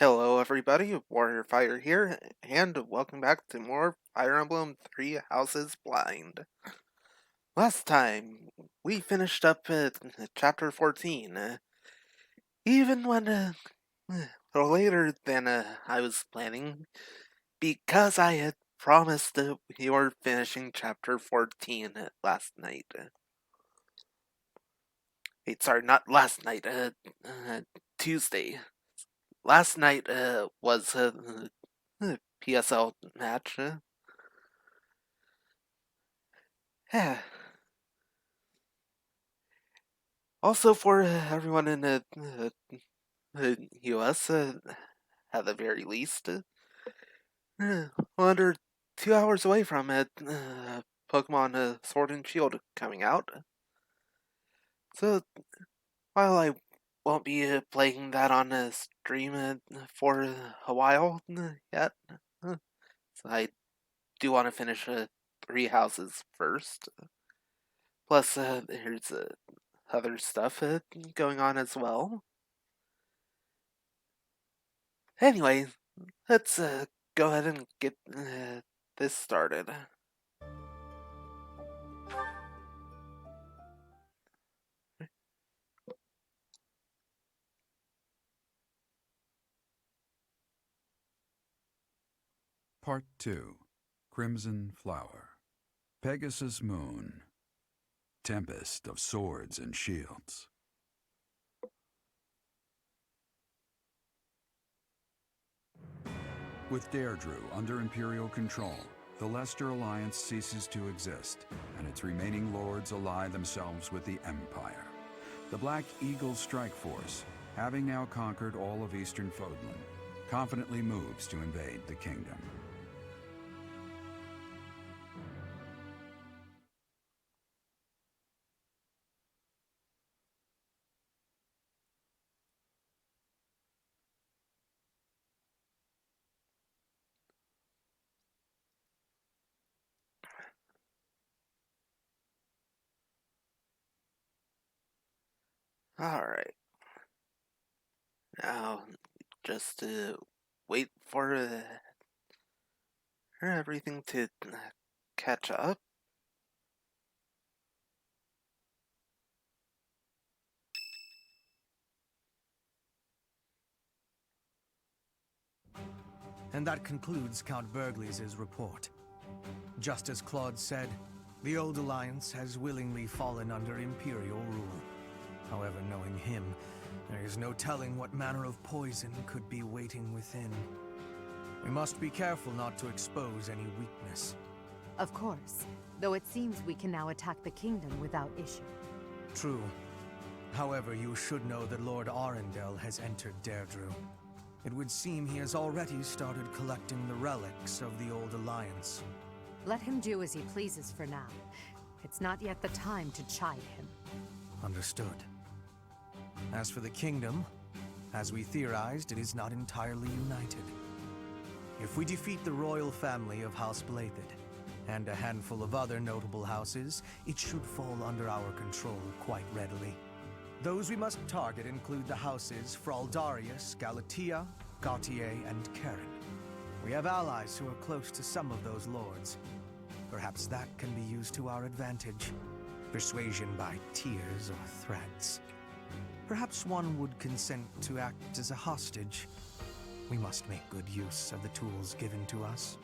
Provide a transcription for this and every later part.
Hello everybody, Warrior Fire here, and welcome back to more Fire Emblem 3 Houses Blind. Last time, we finished up at Chapter 14, even when a little later than I was planning, because I had promised that we were finishing Chapter 14 last night. Wait, sorry, not last night, Tuesday. Last night was a PSL match. Yeah. Also, for everyone in the US, at the very least, under 2 hours away from it, Pokemon Sword and Shield coming out. So, while I won't be playing that on a stream for a while yet, so I do want to finish 3 houses first. Plus, there's other stuff going on as well. Anyway, let's go ahead and get this started. Part 2. Crimson Flower. Pegasus Moon. Tempest of Swords and Shields. With Deirdre under Imperial control, the Leicester Alliance ceases to exist, and its remaining lords ally themselves with the Empire. The Black Eagle Strike Force, having now conquered all of Eastern Fodlan, confidently moves to invade the kingdom. Alright. Now, just wait for everything to catch up. And that concludes Count Burghley's report. Just as Claude said, the old Alliance has willingly fallen under Imperial rule. However, knowing him, there is no telling what manner of poison could be waiting within. We must be careful not to expose any weakness. Of course, though it seems we can now attack the kingdom without issue. True. However, you should know that Lord Arundel has entered Deirdre. It would seem he has already started collecting the relics of the old Alliance. Let him do as he pleases for now. It's not yet the time to chide him. Understood. As for the kingdom, as we theorized, it is not entirely united. If we defeat the royal family of House Blathed, and a handful of other notable houses, it should fall under our control quite readily. Those we must target include the houses Fraldarius, Galatea, Gautier, and Karen. We have allies who are close to some of those lords. Perhaps that can be used to our advantage. Persuasion by tears or threats. Perhaps one would consent to act as a hostage. We must make good use of the tools given to us.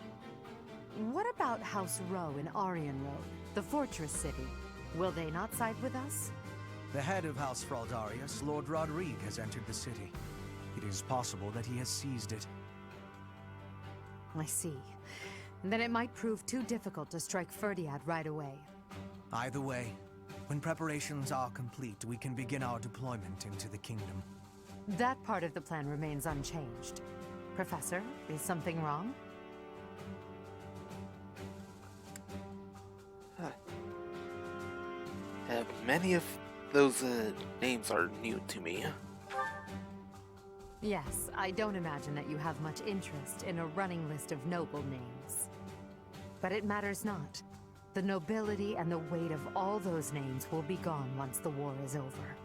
What about House Row in Aryan Road, the fortress city? Will they not side with us? The head of House Fraldarius, Lord Rodrigue, has entered the city. It is possible that he has seized it. I see. Then it might prove too difficult to strike Ferdiad right away. Either way, when preparations are complete, we can begin our deployment into the kingdom. That part of the plan remains unchanged. Professor, is something wrong? Many of those names are new to me. Yes, I don't imagine that you have much interest in a running list of noble names. But it matters not. The nobility and the weight of all those names will be gone once the war is over.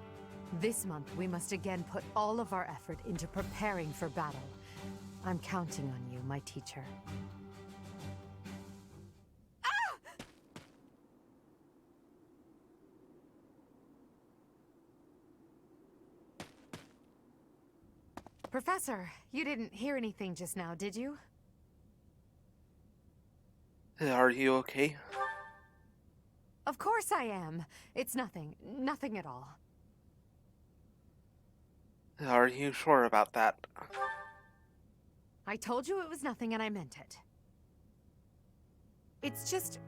This month, we must again put all of our effort into preparing for battle, I'm counting on you, my teacher. Professor, you didn't hear anything just now, did you? Are you okay? Of course I am. It's nothing. Nothing at all. Are you sure about that? I told you it was nothing and I meant it. It's just...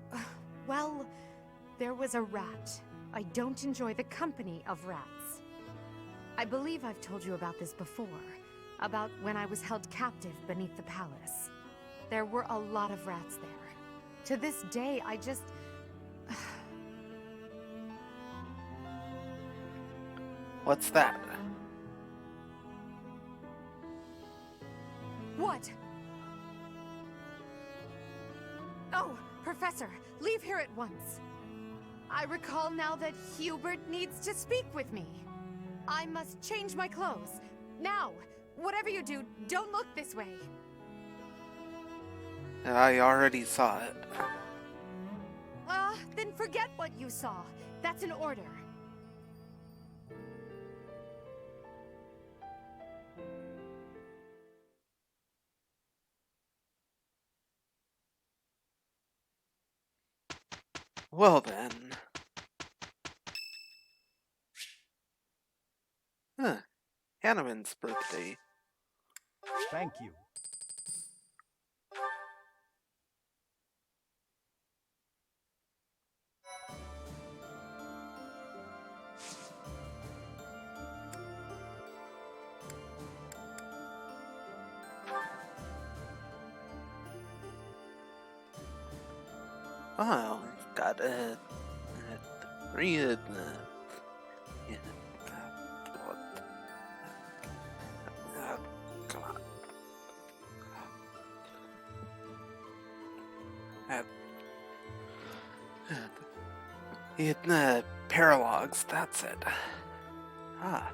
well, there was a rat. I don't enjoy the company of rats. I believe I've told you about this before. About when I was held captive beneath the palace. There were a lot of rats there. To this day, I just... What's that? What? Oh, Professor, leave here at once. I recall now that Hubert needs to speak with me. I must change my clothes. Now! Whatever you do, don't look this way. I already saw it. Then forget what you saw. That's an order. Well then. Hanneman's birthday. Thank you. Oh, got three. Yeah, come on. Paralogs. That's it. Ah.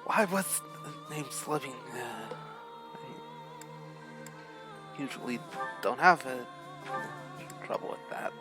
Why was the name slipping? I usually don't have trouble with that.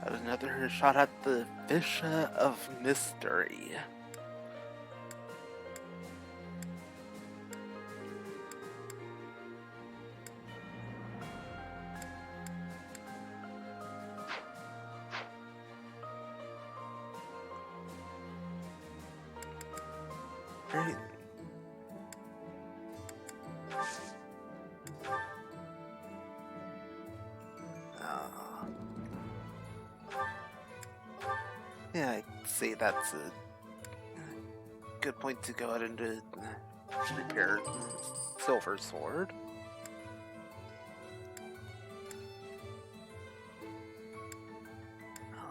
Had another shot at the fish of mystery. Right. Yeah, I'd say that's a good point to go ahead and repair the silver sword.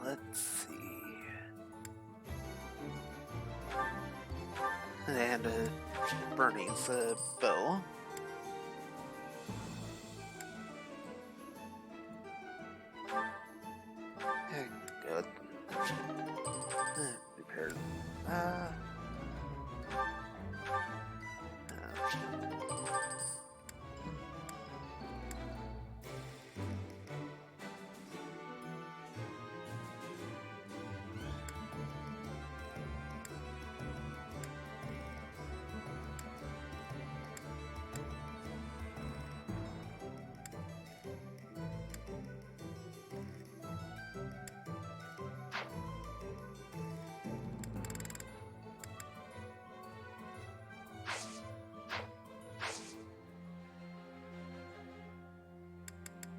Let's see. And Bernie's bow. Good. Repair.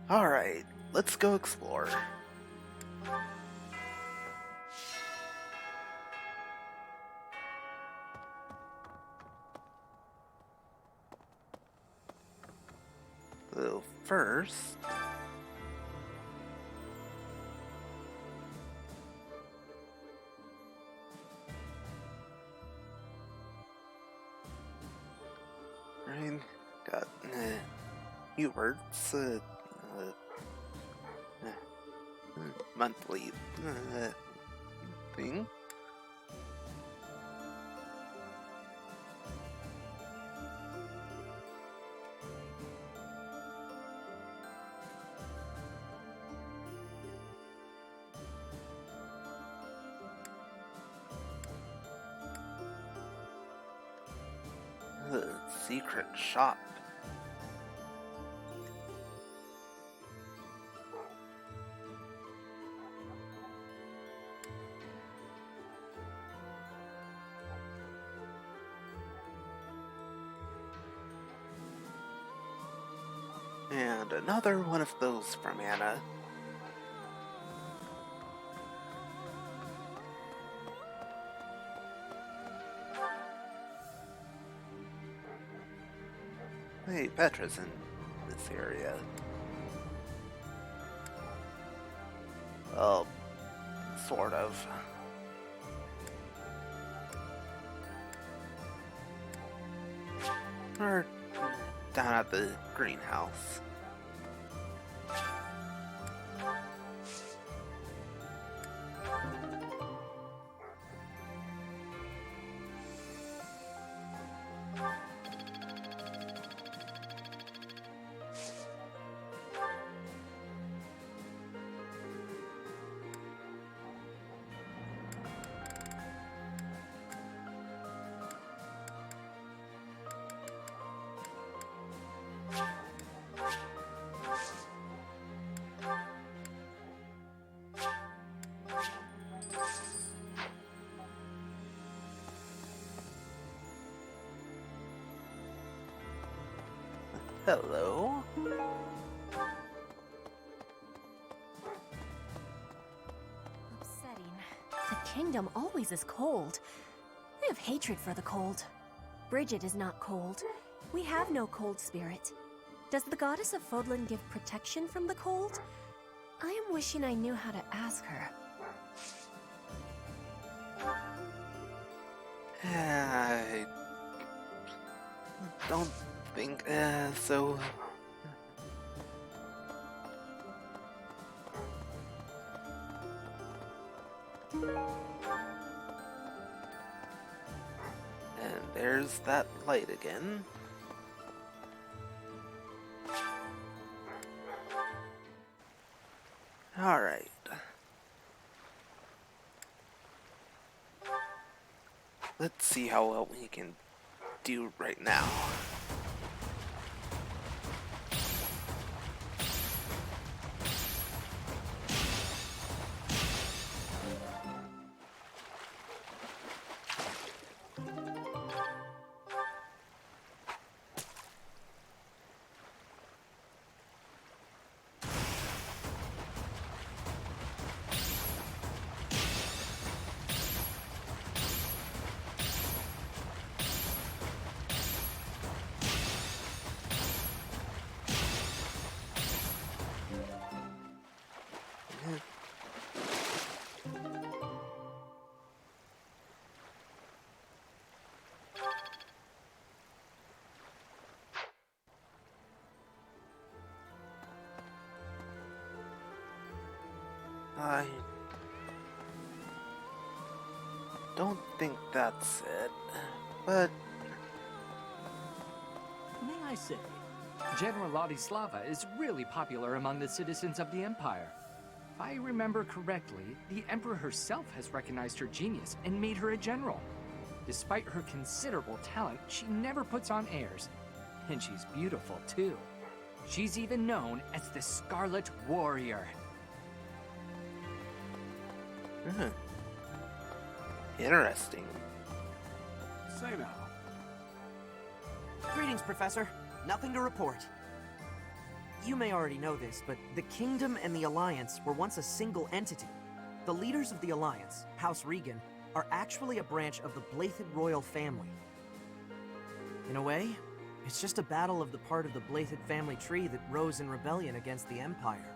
Alright, let's go explore. So first, I got Hubert's monthly thing. The secret shop. And another one of those from Anna. Hey, Petra's in this area. Well, sort of. Or down at the greenhouse. Hello? Upsetting. The kingdom always is cold. I have hatred for the cold. Bridget is not cold. We have no cold spirit. Does the goddess of Fodlan give protection from the cold? I am wishing I knew how to ask her. I don't think so. And there's that light again. All right. Let's see how well we can do right now. I don't think that's it, but May I say, General Ladislava is really popular among the citizens of the Empire. If I remember correctly, the Emperor herself has recognized her genius and made her a general. Despite her considerable talent, she never puts on airs. And she's beautiful, too. She's even known as the Scarlet Warrior. Interesting. Say now. Greetings, Professor. Nothing to report. You may already know this, but the Kingdom and the Alliance were once a single entity. The leaders of the Alliance, House Regan, are actually a branch of the Blythed royal family. In a way, It's just a battle of the part of the Blythe family tree that rose in rebellion against the Empire.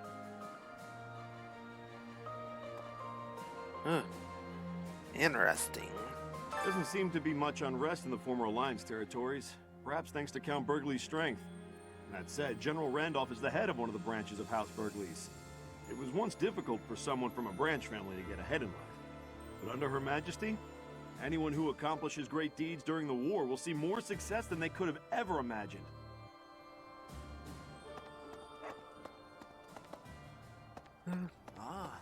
Huh. Interesting. Doesn't seem to be much unrest in the former Alliance territories, perhaps thanks to Count Burgley's strength. That said, General Randolph is the head of one of the branches of House Burgleys. It was once difficult for someone from a branch family to get ahead in life. But under Her Majesty, anyone who accomplishes great deeds during the war will see more success than they could have ever imagined. Ah.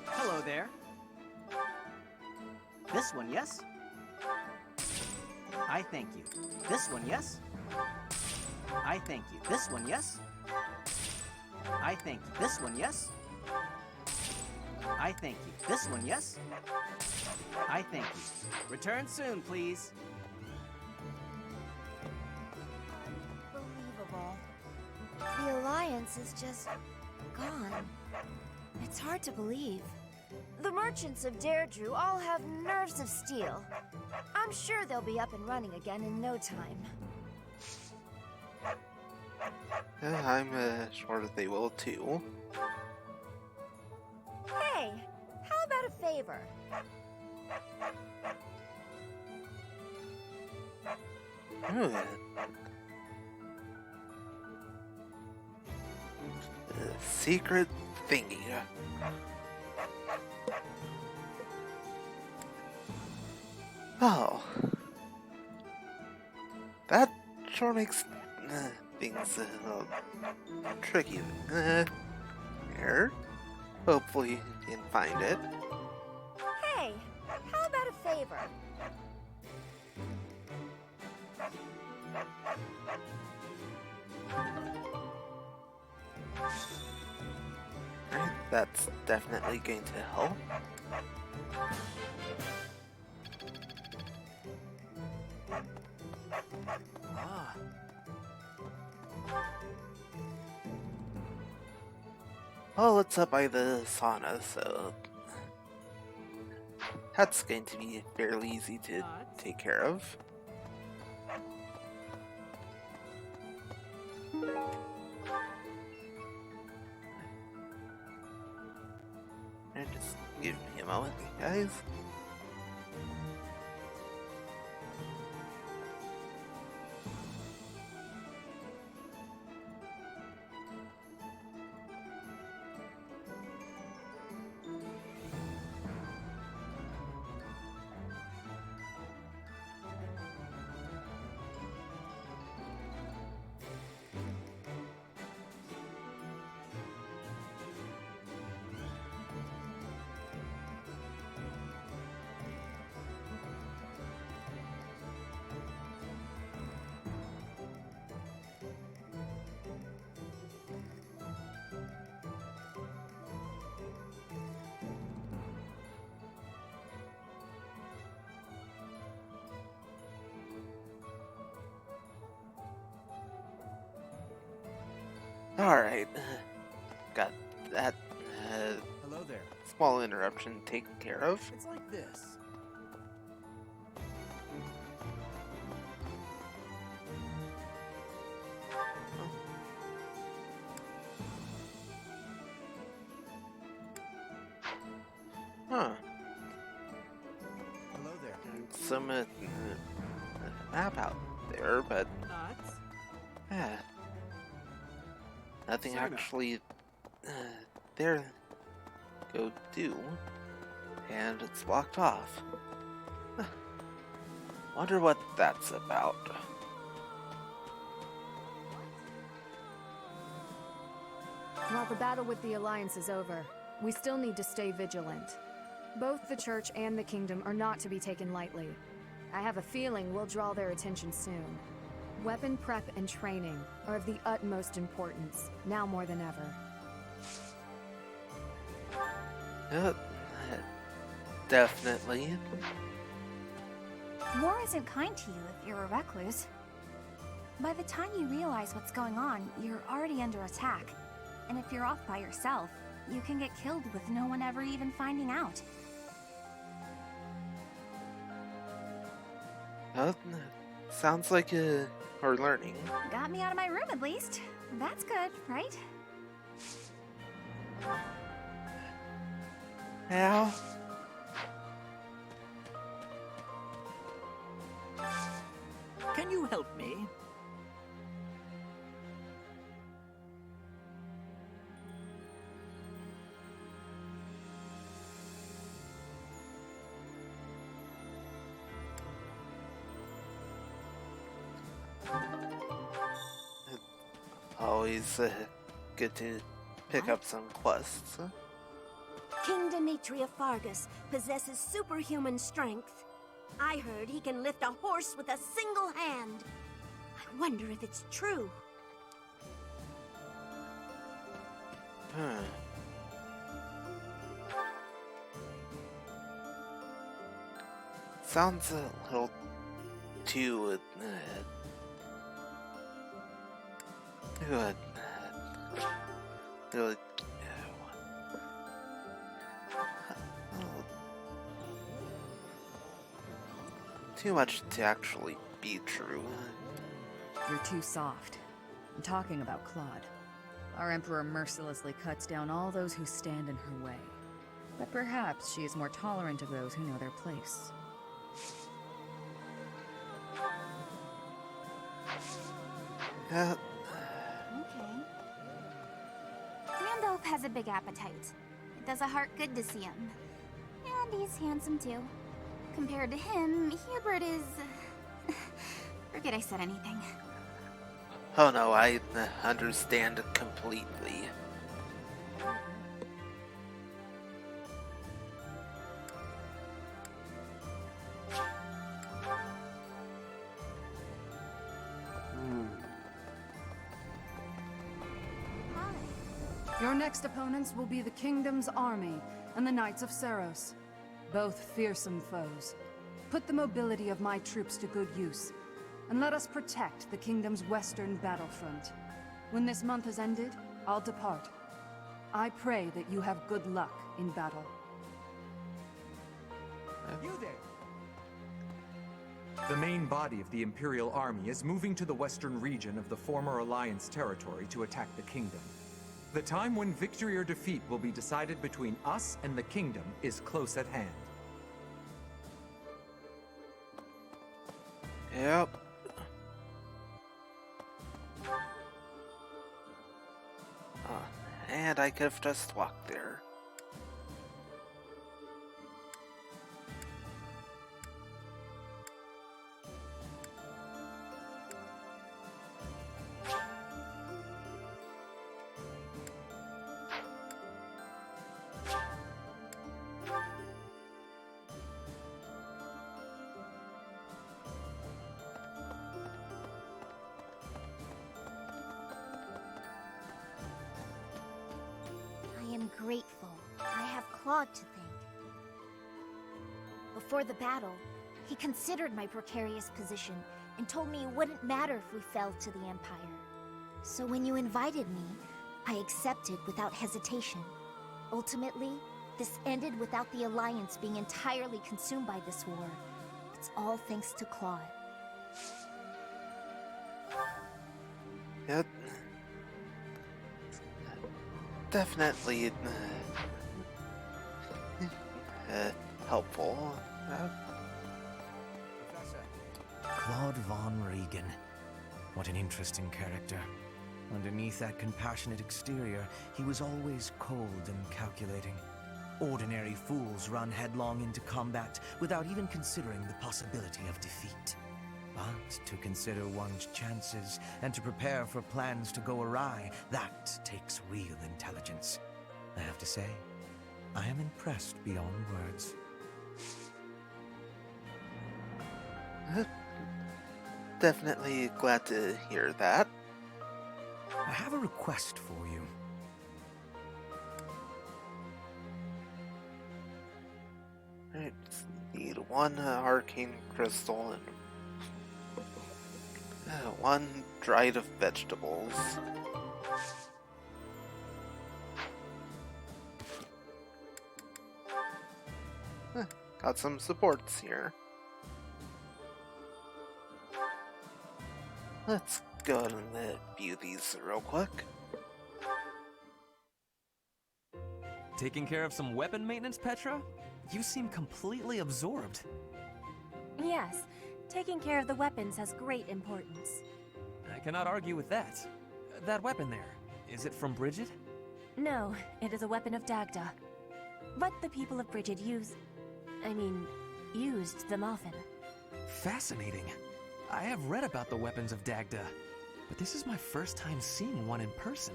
Hello there. This one, yes? I thank you. This one, yes? I thank you. This one, yes? I thank you. This one, yes? I thank you. This one, yes? I thank you. Return soon, please. Unbelievable. The Alliance is just gone. It's hard to believe. The merchants of Deirdre all have nerves of steel. I'm sure they'll be up and running again in no time. I'm sure that they will too. Hey, how about a favor? Secret thingy. Oh. That sure makes things tricky. Here. Hopefully you can find it. Hey, how about a favor? Right, that's definitely going to help. Ah. Well, it's up by the sauna, so that's going to be fairly easy to take care of. And just give me a moment, guys. Alright, got that Hello there. small interruption taken care of. It's like this. Huh. Hello there. Some map out there, but yeah, nothing actually there go do, and it's blocked off. Wonder what that's about. While the battle with the Alliance is over, we still need to stay vigilant. Both the Church and the Kingdom are not to be taken lightly. I have a feeling we'll draw their attention soon. Weapon prep and training are of the utmost importance, now more than ever. Definitely. War isn't kind to you if you're a recluse. By the time you realize what's going on, you're already under attack. And if you're off by yourself, you can get killed with no one ever even finding out. Sounds like we're learning. Got me out of my room at least. That's good, right? Yeah. Can you help me? Always good to pick up some quests. King Demetria Fargus possesses superhuman strength. I heard he can lift a horse with a single hand. I wonder if it's true. Sounds a little too good. Too much to actually be true. You're too soft. I'm talking about Claude. Our Emperor mercilessly cuts down all those who stand in her way. But perhaps she is more tolerant of those who know their place. Yeah. Okay. Randolph has a big appetite. It does a heart good to see him. And he's handsome too. Compared to him, Hubert is... Forget I said anything. Oh no, I understand completely. Your next opponents will be the Kingdom's army and the Knights of Saros. Both fearsome foes. Put the mobility of my troops to good use, and let us protect the Kingdom's western battlefront. When this month has ended, I'll depart. I pray that you have good luck in battle. You there! The main body of the Imperial Army is moving to the western region of the former Alliance territory to attack the Kingdom. The time when victory or defeat will be decided between us and the Kingdom is close at hand. Yep. And I could have just walked there. I am grateful. I have Claude to thank. Before the battle, he considered my precarious position and told me it wouldn't matter if we fell to the Empire. So when you invited me, I accepted without hesitation. Ultimately, this ended without the Alliance being entirely consumed by this war. It's all thanks to Claude. Yep. Definitely helpful. Claude von Regan. What an interesting character. Underneath that compassionate exterior, he was always cold and calculating. Ordinary fools run headlong into combat without even considering the possibility of defeat. But to consider one's chances and to prepare for plans to go awry, that takes real intelligence. I have to say, I am impressed beyond words. Definitely glad to hear that. I have a request for you. Alright, need one arcane crystal and one dried of vegetables. Got some supports here. Let's go ahead and view these real quick. Taking care of some weapon maintenance, Petra? You seem completely absorbed. Yes, taking care of the weapons has great importance. I cannot argue with that. That weapon there, is it from Bridget? No, it is a weapon of Dagda. But the people of Bridget used them often. Fascinating. I have read about the weapons of Dagda, but this is my first time seeing one in person.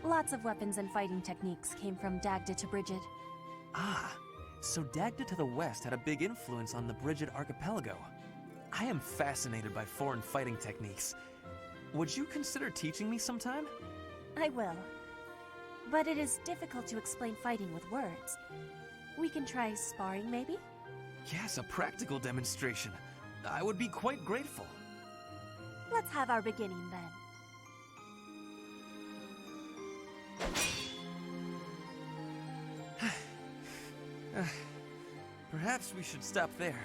Lots of weapons and fighting techniques came from Dagda to Bridget. Ah, so Dagda to the west had a big influence on the Bridget archipelago. I am fascinated by foreign fighting techniques. Would you consider teaching me sometime? I will. But it is difficult to explain fighting with words. We can try sparring, maybe? Yes, a practical demonstration. I would be quite grateful. Let's have our beginning then. Perhaps we should stop there.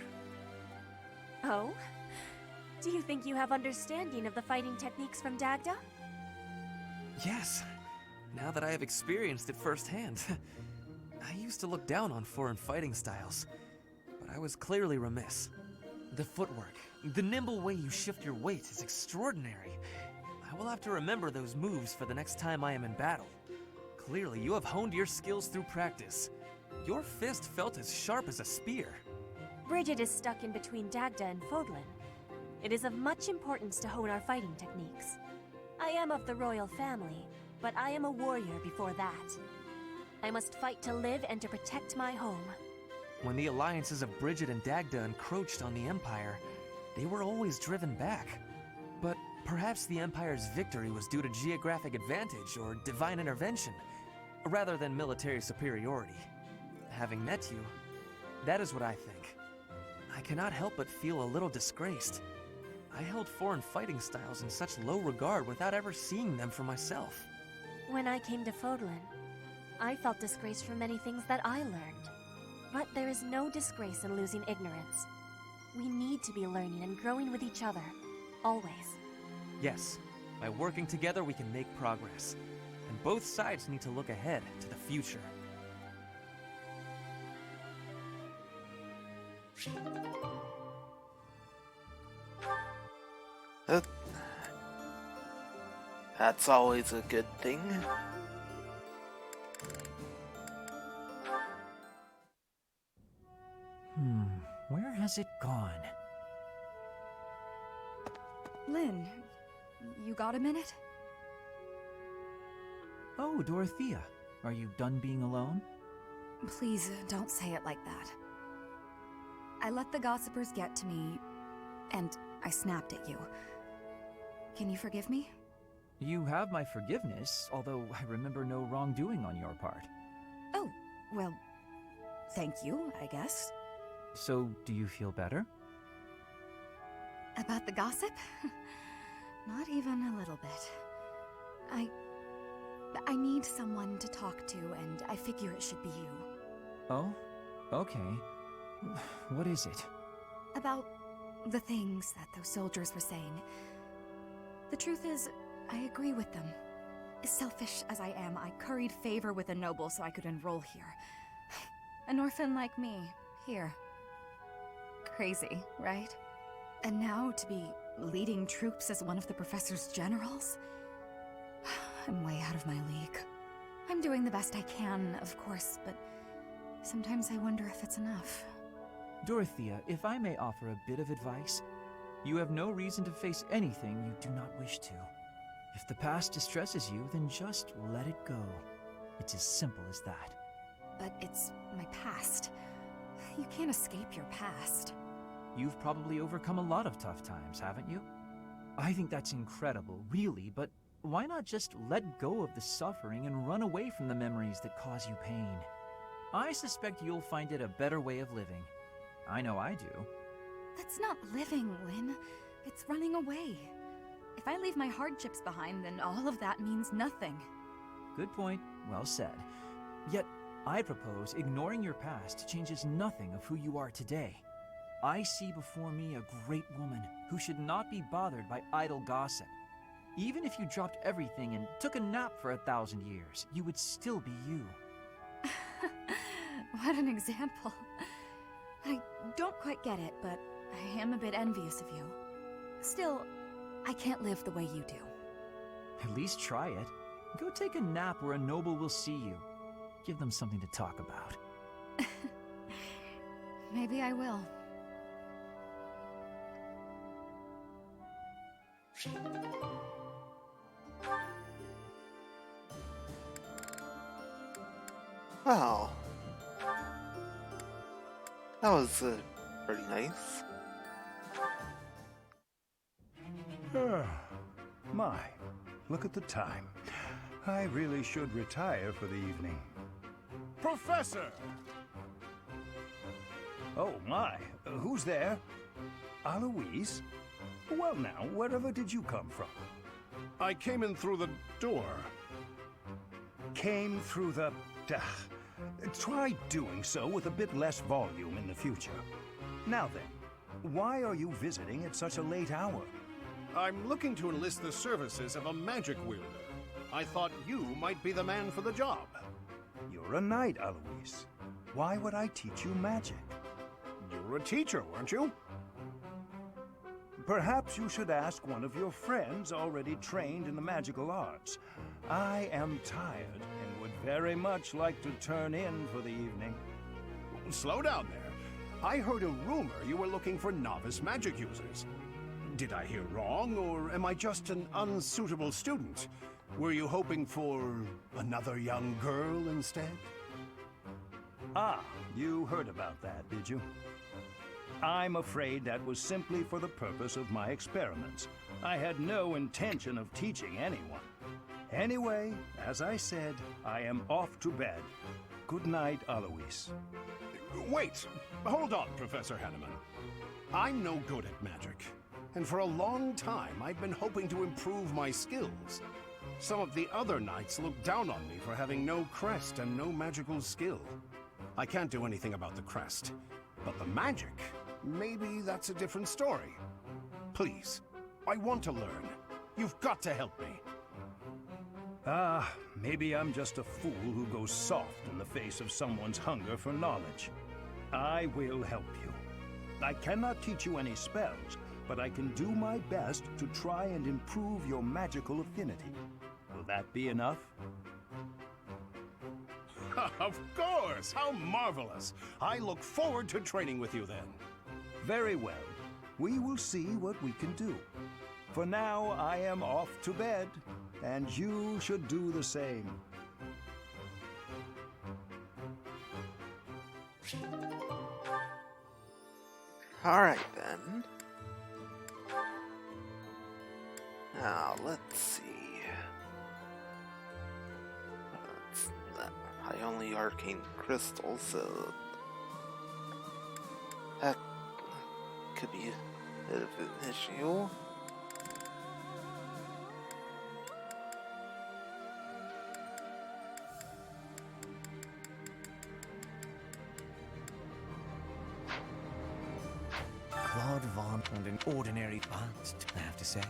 Oh? Do you think you have understanding of the fighting techniques from Dagda? Yes. Now that I have experienced it firsthand. I used to look down on foreign fighting styles, but I was clearly remiss. The footwork, the nimble way you shift your weight is extraordinary. I will have to remember those moves for the next time I am in battle. Clearly, you have honed your skills through practice. Your fist felt as sharp as a spear. Bridget is stuck in between Dagda and Fodlan. It is of much importance to hone our fighting techniques. I am of the royal family, but I am a warrior before that. I must fight to live and to protect my home. When the alliances of Bridget and Dagda encroached on the Empire, they were always driven back. But perhaps the Empire's victory was due to geographic advantage or divine intervention, rather than military superiority. Having met you, that is what I think. I cannot help but feel a little disgraced. I held foreign fighting styles in such low regard without ever seeing them for myself. When I came to Fodlan, I felt disgraced for many things that I learned. But there is no disgrace in losing ignorance. We need to be learning and growing with each other, always. Yes, by working together we can make progress. And both sides need to look ahead to the future. That's always a good thing. Where has it gone? Lynn, you got a minute? Oh, Dorothea. Are you done being alone? Please, don't say it like that. I let the gossipers get to me, and I snapped at you. Can you forgive me? You have my forgiveness, although I remember no wrongdoing on your part. Oh, well, thank you, I guess. So, do you feel better? About the gossip? Not even a little bit. I need someone to talk to, and I figure it should be you. Oh? Okay. What is it? About the things that those soldiers were saying. The truth is, I agree with them. As selfish as I am, I curried favor with a noble so I could enroll here. An orphan like me, here. Crazy, right? And now to be leading troops as one of the professor's generals? I'm way out of my league. I'm doing the best I can, of course, but sometimes I wonder if it's enough. Dorothea, if I may offer a bit of advice, you have no reason to face anything you do not wish to. If the past distresses you, then just let it go. It's as simple as that. But it's my past. You can't escape your past. You've probably overcome a lot of tough times, haven't you? I think that's incredible, really, but why not just let go of the suffering and run away from the memories that cause you pain? I suspect you'll find it a better way of living. I know I do. That's not living, Lynn. It's running away. If I leave my hardships behind, then all of that means nothing. Good point. Well said. Yet, I propose ignoring your past changes nothing of who you are today. I see before me a great woman who should not be bothered by idle gossip. Even if you dropped everything and took a nap for 1,000 years, you would still be you. What an example. I don't quite get it, but I am a bit envious of you. Still, I can't live the way you do. At least try it. Go take a nap where a noble will see you. Give them something to talk about. Maybe I will. Well, that was pretty nice. My, look at the time. I really should retire for the evening. Professor! Oh my, who's there? Aloise? Well now, wherever did you come from? I came in through the door. Came through the... Try doing so with a bit less volume in the future. Now then, why are you visiting at such a late hour? I'm looking to enlist the services of a magic wielder. I thought you might be the man for the job. You're a knight, Aloise. Why would I teach you magic? You were a teacher, weren't you? Perhaps you should ask one of your friends already trained in the magical arts. I am tired and would very much like to turn in for the evening. Slow down there. I heard a rumor you were looking for novice magic users. Did I hear wrong, or am I just an unsuitable student? Were you hoping for another young girl instead? Ah, you heard about that, did you? I'm afraid that was simply for the purpose of my experiments. I had no intention of teaching anyone. Anyway, as I said, I am off to bed. Good night, Aloise. Wait! Hold on, Professor Hanneman. I'm no good at magic, and for a long time I've been hoping to improve my skills. Some of the other knights look down on me for having no crest and no magical skill. I can't do anything about the crest, but the magic, maybe that's a different story. Please, I want to learn. You've got to help me. Ah, maybe I'm just a fool who goes soft in the face of someone's hunger for knowledge. I will help you. I cannot teach you any spells, but I can do my best to try and improve your magical affinity. Will that be enough? Of course! How marvelous! I look forward to training with you then. Very well. We will see what we can do. For now, I am off to bed, and you should do the same. Alright then. Now, let's see. I only arcane crystals, so that could be a bit of an issue. Claude Vaughn and an ordinary advanced, I have to say.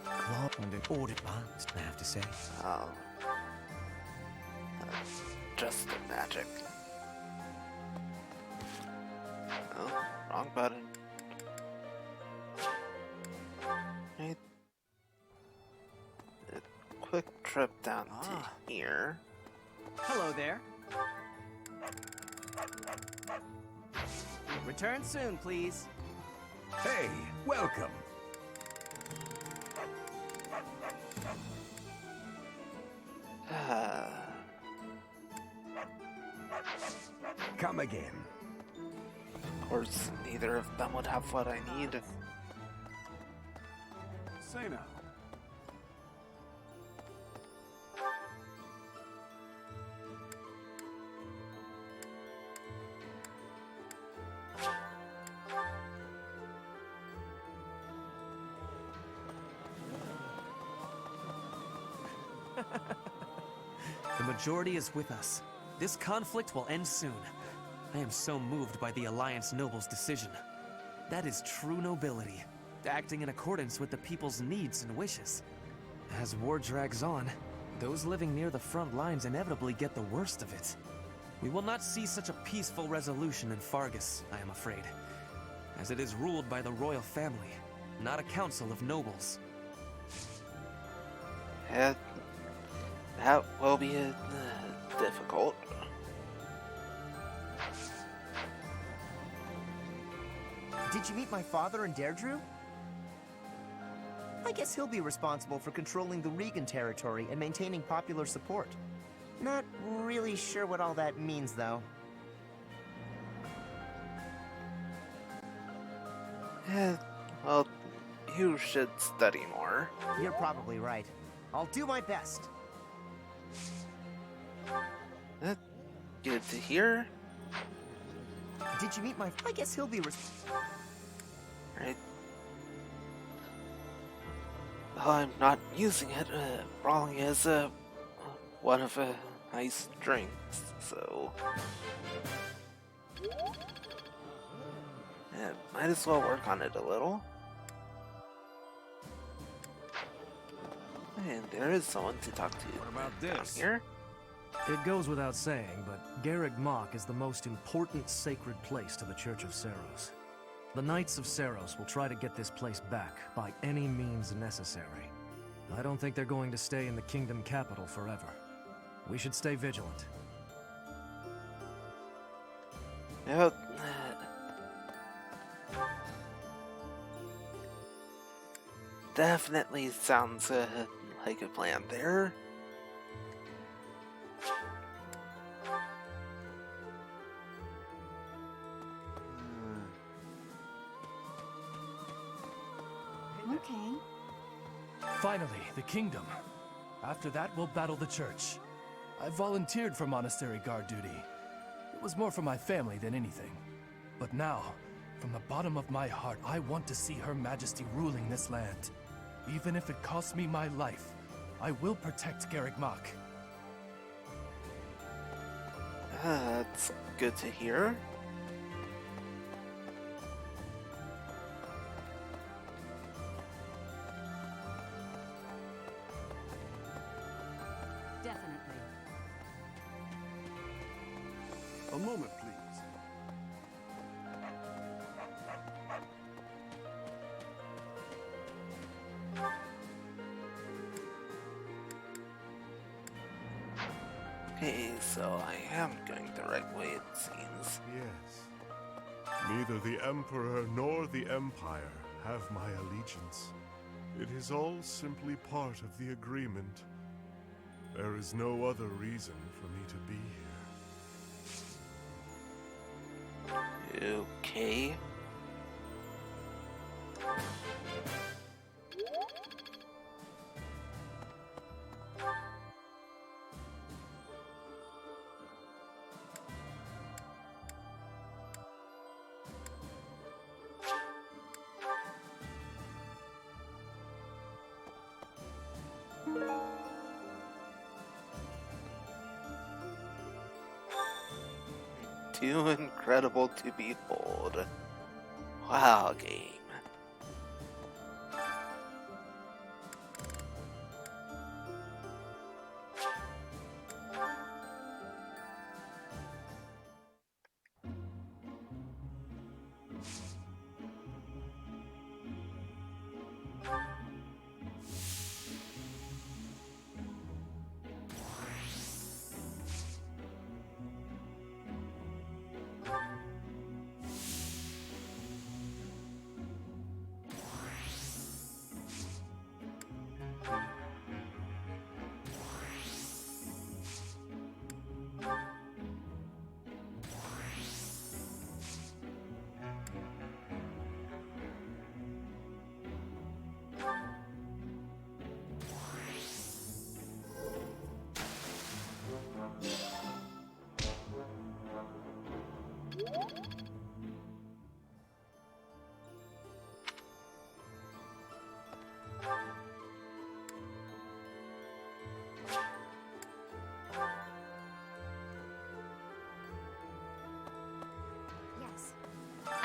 Claude and an ordinary advanced, I have to say. Oh. That's just the magic. Oh, wrong button. Right. A quick trip down to here. Hello there. Return soon, please. Hey, welcome. Come again. Of course, neither of them would have what I need. Say now. The majority is with us. This conflict will end soon. I am so moved by the Alliance Noble's decision. That is true nobility, acting in accordance with the people's needs and wishes. As war drags on, those living near the front lines inevitably get the worst of it. We will not see such a peaceful resolution in Fargus, I am afraid, as it is ruled by the royal family, not a council of nobles. Yeah, that will be difficult. Did you meet my father in Deirdre? I guess he'll be responsible for controlling the Regan territory and maintaining popular support. Not really sure what all that means, though. Well, you should study more. You're probably right. I'll do my best. Good to hear. Did you meet my... I guess he'll be Right. Well, I'm not using it. Brawling is one of my strengths, so... might as well work on it a little. And there is someone to talk to. What about down this? here. It goes without saying, but Garreg Mach is the most important sacred place to the Church of Seiros. The Knights of Seiros will try to get this place back by any means necessary. I don't think they're going to stay in the kingdom capital forever. We should stay vigilant. Yep. Definitely sounds like a plan there. Okay. Finally, the kingdom. After that, we'll battle the church. I volunteered for monastery guard duty. It was more for my family than anything. But now, from the bottom of my heart, I want to see Her Majesty ruling this land. Even if it costs me my life, I will protect Garreg Mach. That's good to hear. Definitely. A moment, please. Okay, so I am going the right way, it seems. Yes. Neither the Emperor nor the Empire have my allegiance. It is all simply part of the agreement. There is no other reason for me to be here. Okay. Too incredible to behold. Wow, game.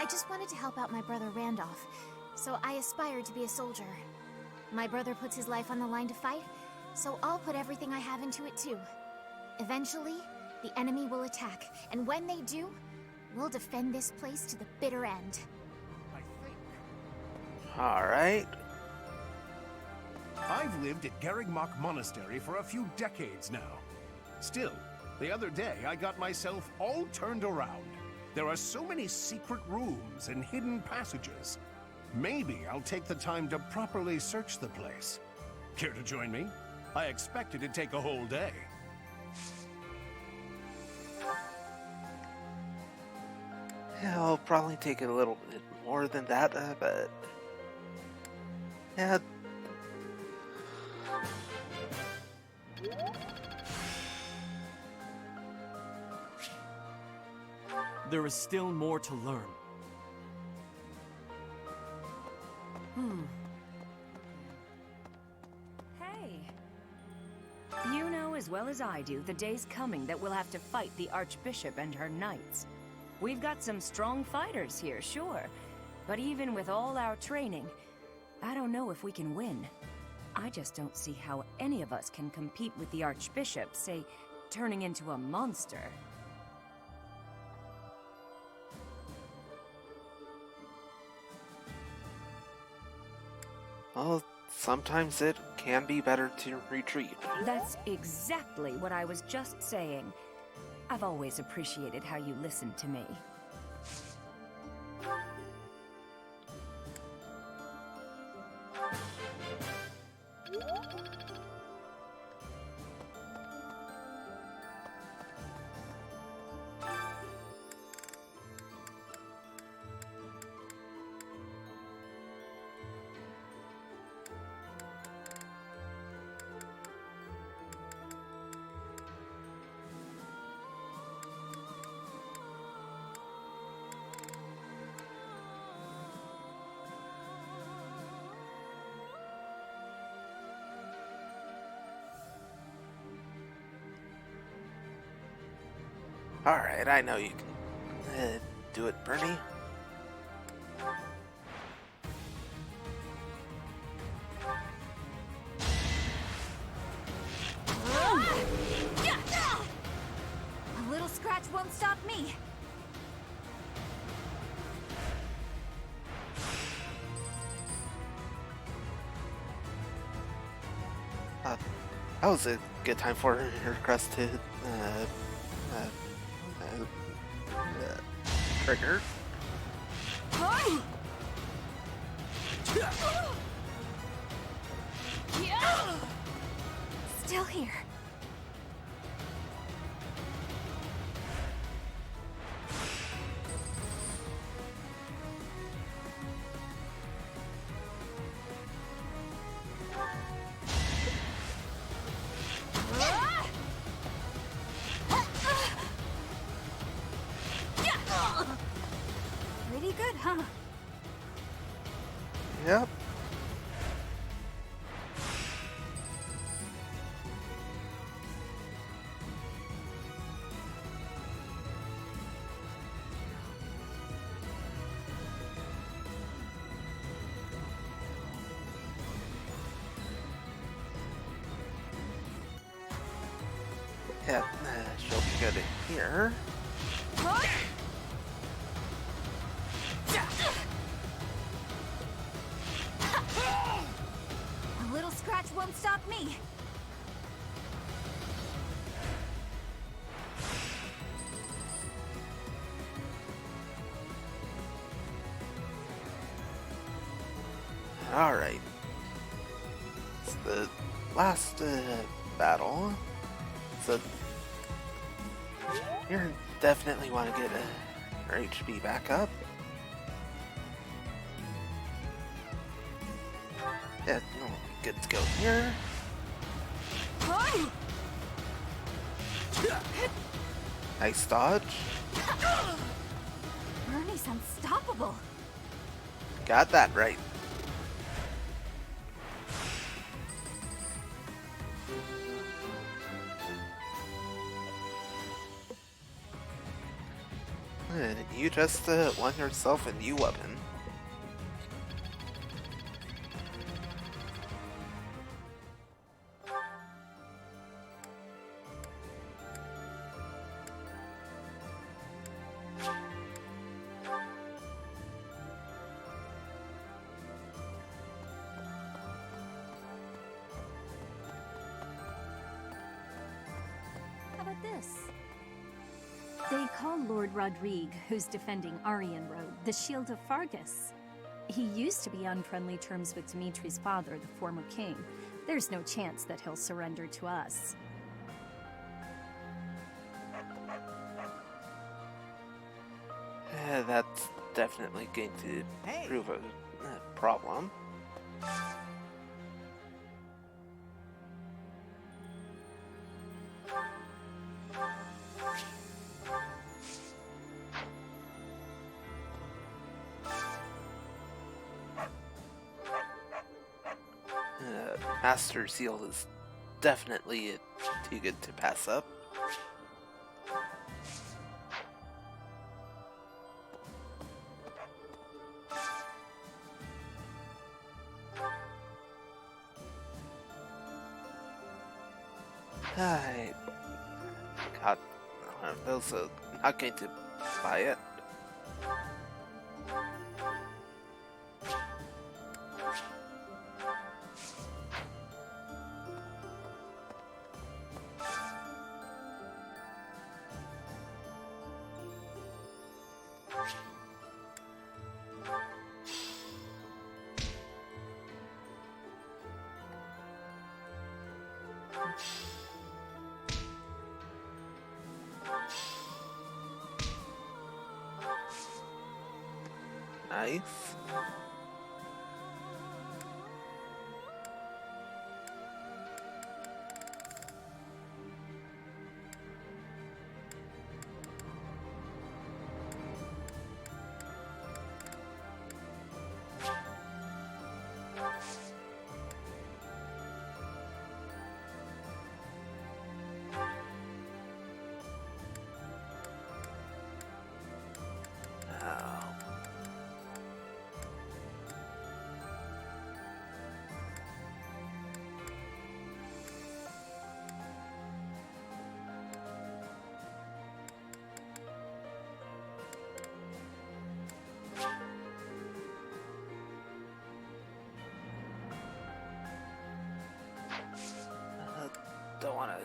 just wanted to help out my brother Randolph, so I aspired to be a soldier. My brother puts his life on the line to fight, so I'll put everything I have into it too. Eventually, the enemy will attack, and when they do, we'll defend this place to the bitter end. Alright. I've lived at Garrigmock Monastery for a few decades now. Still, the other day I got myself all turned around. There are so many secret rooms and hidden passages. Maybe I'll take the time to properly search the place. Care to join me? I expect it to take a whole day. Yeah, it'll probably take a little bit more than that, but... Yeah. There is still more to learn. Hey. You know as well as I do the day's coming that we'll have to fight the Archbishop and her knights. We've got some strong fighters here, sure. But even with all our training, I don't know if we can win. I just don't see how any of us can compete with the Archbishop, say, turning into a monster. Well, sometimes it can be better to retreat. That's exactly what I was just saying. I've always appreciated how you listened to me. Alright, I know you can do it, Bernie. A little scratch won't stop me. That was a good time for her crest to trigger. Still here. Pretty good, huh? Yep. Yeah, she'll be good here. A little scratch won't stop me. Alright. It's the last battle. So you definitely want to get her HP back up. Yeah, no, good to go here. Nice dodge. Bernie's unstoppable. Got that right. You just won yourself a new weapon. How about this? They call Lord Rodrigue, who's defending Aryan Road, the Shield of Fargus. He used to be on friendly terms with Dimitri's father, the former king. There's no chance that he'll surrender to us. That's definitely going to prove a problem. Master Seal is definitely too good to pass up. I got one of those, so not going to buy it. Nice. Don't want to.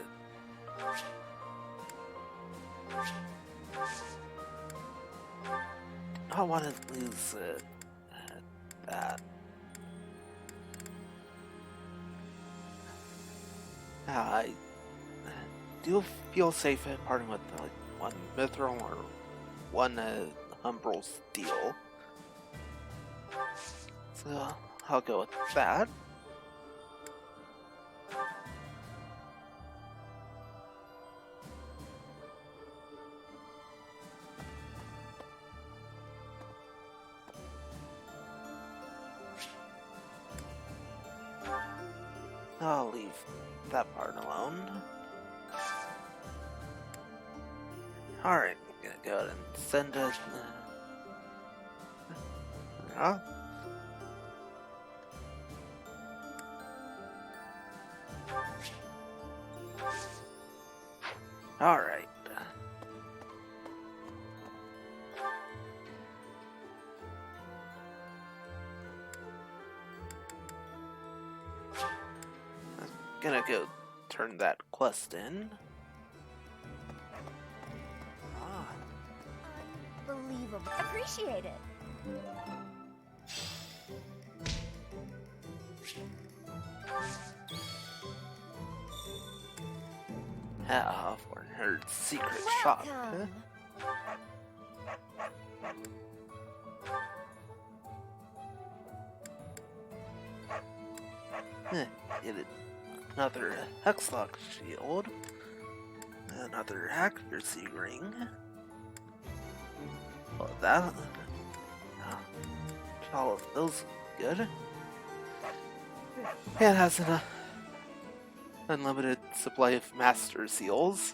I want to lose that. I do feel safe at parting with like one mithril or one umbral steel, so I'll go with that. I'll leave that part alone. Alright, I'm gonna go ahead and send it. Alright. Gonna go turn that quest in. Unbelievable. Appreciate it. For her secret shop. Get it. Another Hexlock shield. Another accuracy ring. Oh, that. All of those good. It has an unlimited supply of Master Seals.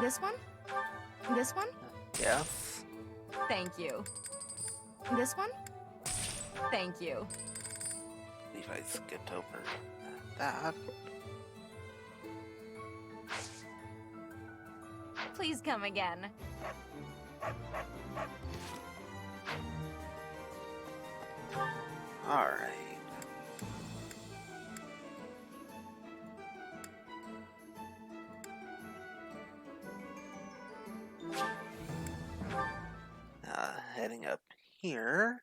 This one? This one? Yes. Thank you. This one? Thank you. If I skipped over that. Please come again. Alright. Heading up here.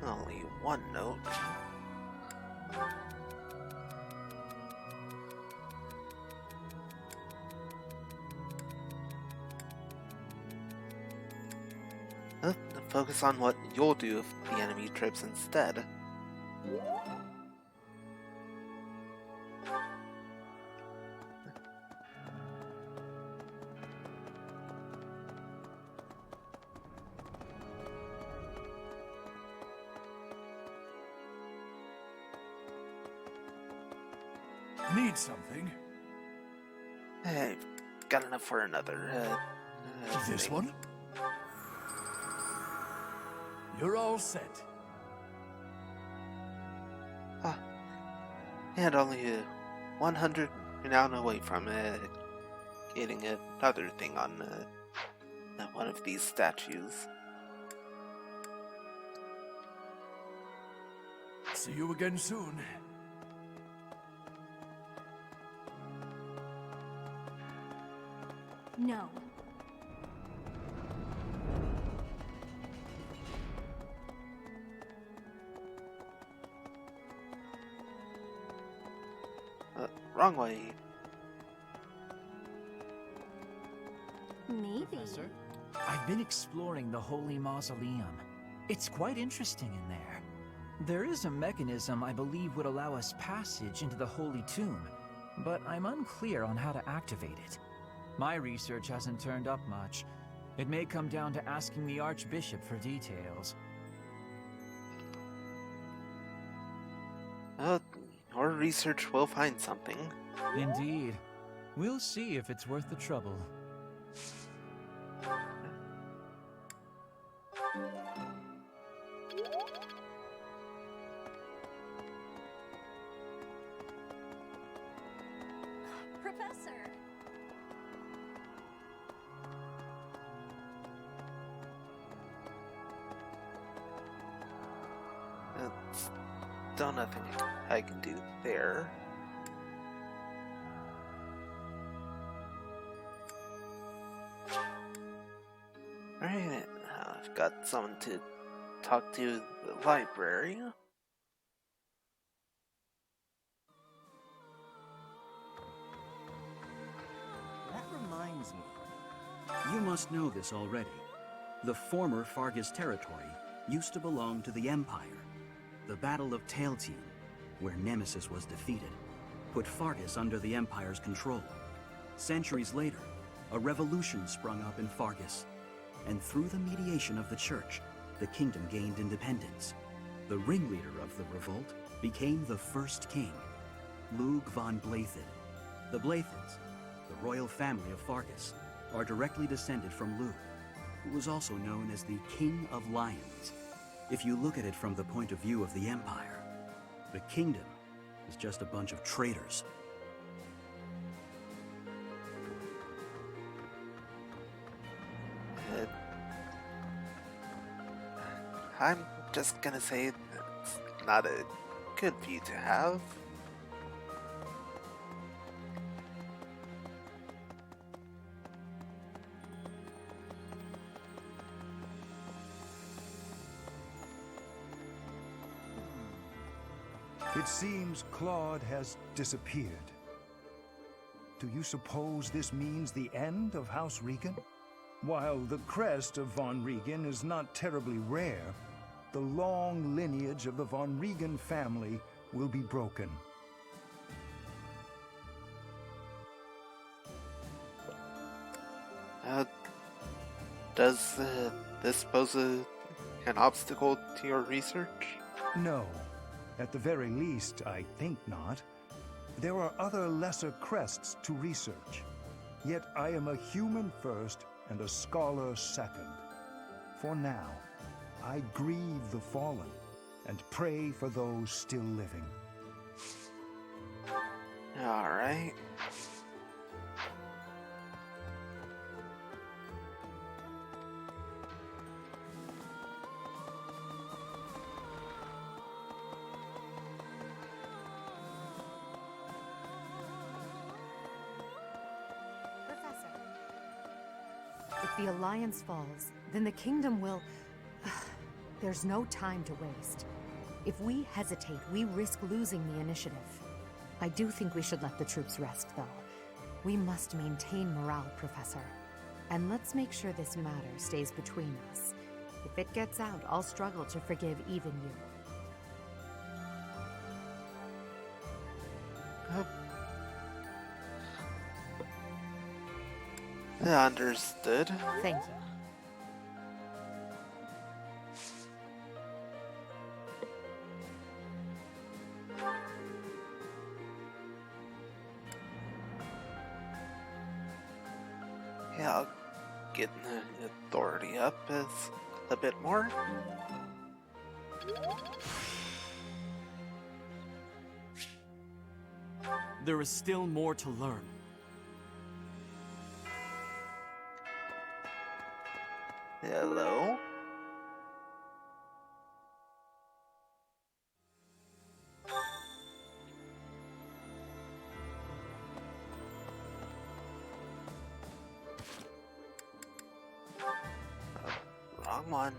Only one note. Focus on what you'll do if the enemy trips instead. Need something? Hey, got enough for another. This thing. one? You're all set. And only 100 renown away from getting another thing on one of these statues. See you again soon. No. Wrong way. Maybe. Professor, I've been exploring the Holy Mausoleum. It's quite interesting in there. There is a mechanism I believe would allow us passage into the Holy Tomb, but I'm unclear on how to activate it. My research hasn't turned up much. It may come down to asking the Archbishop for details. Your research will find something. Indeed. We'll see if it's worth the trouble. Professor! Still nothing I can do there. Alright, I've got someone to talk to in the library. That reminds me. You must know this already. The former Fargus territory used to belong to the Empire. The Battle of Tailtean, where Nemesis was defeated, put Fargus under the Empire's control. Centuries later, a revolution sprung up in Fargus, and through the mediation of the Church, the kingdom gained independence. The ringleader of the revolt became the first king, Lug von Blathid. The Blathids, the royal family of Fargus, are directly descended from Lug, who was also known as the King of Lions. If you look at it from the point of view of the Empire, the kingdom is just a bunch of traitors. I'm just gonna say that's not a good view to have. It seems Claude has disappeared. Do you suppose this means the end of House Regan? While the crest of von Riegen is not terribly rare, the long lineage of the von Riegen family will be broken. Does this pose an obstacle to your research? No. At the very least, I think not. There are other lesser crests to research. Yet I am a human first and a scholar second. For now, I grieve the fallen and pray for those still living. All right. If the Alliance falls, then the Kingdom will... There's no time to waste. If we hesitate, we risk losing the initiative. I do think we should let the troops rest, though. We must maintain morale, Professor. And let's make sure this matter stays between us. If it gets out, I'll struggle to forgive even you. Understood. Thank you. Yeah, I'll get the authority up a bit more. There is still more to learn. Hello? Wrong one.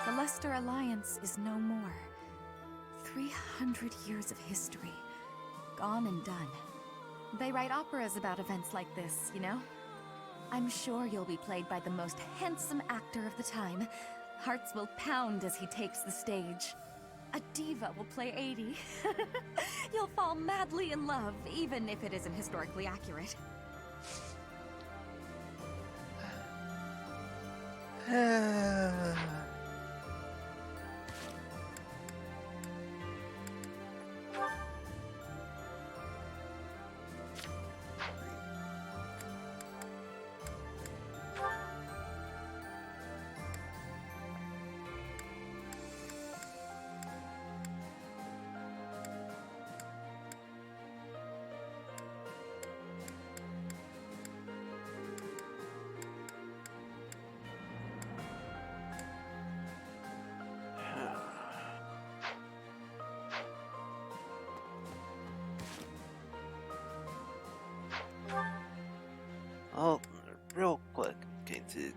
The Leicester Alliance is no more. 300 years of history. Gone and done. They write operas about events like this, you know? I'm sure you'll be played by the most handsome actor of the time. Hearts will pound as he takes the stage. A diva will play 80. You'll fall madly in love, even if it isn't historically accurate. Oh, real quick, going to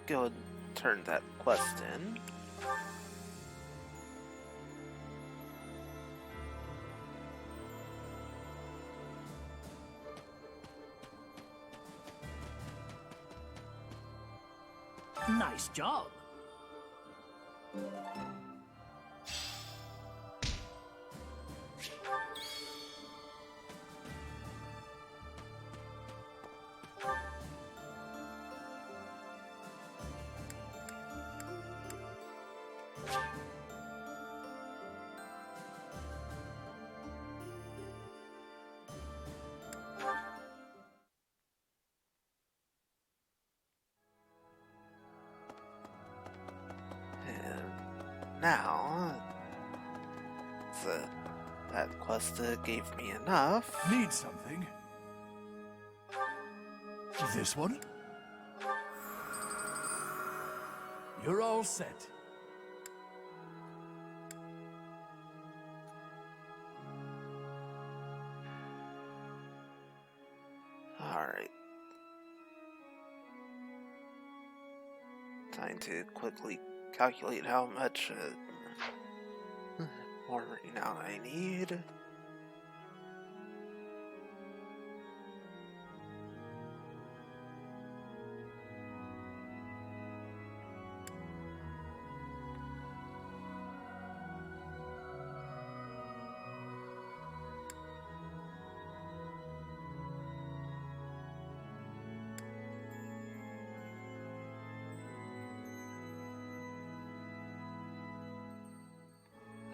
go and turn that quest in. Nice job. now, so that quest gave me enough. Need something? This one? You're all set. Alright. Time to quickly calculate how much more renown I need.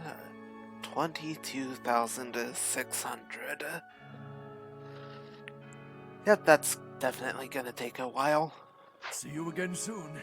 Uh, 22,600. Yep, that's definitely gonna take a while. See you again soon.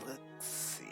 Let's see.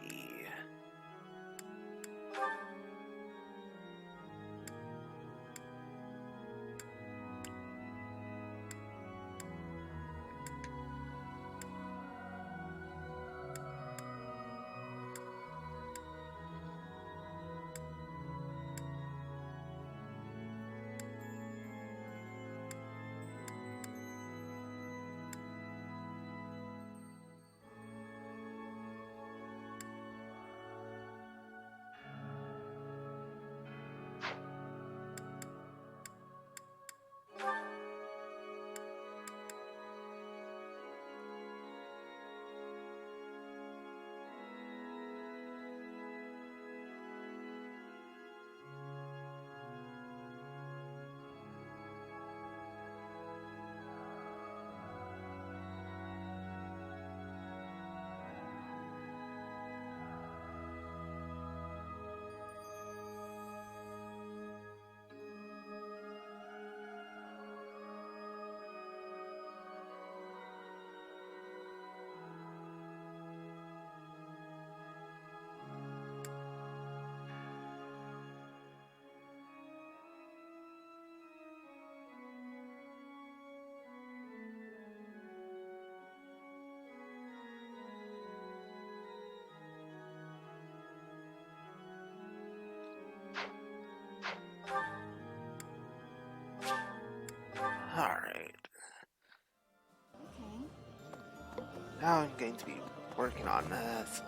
Now I'm going to be working on some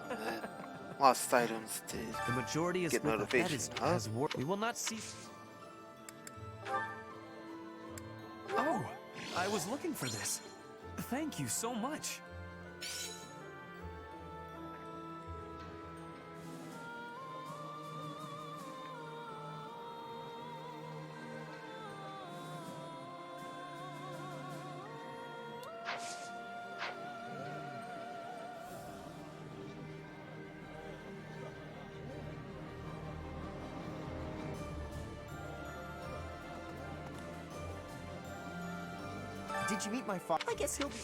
lost items to The majority is get with motivation. has worked. We will not cease. Oh, I was looking for this. Thank you so much. Did you meet my father? I guess he'll be...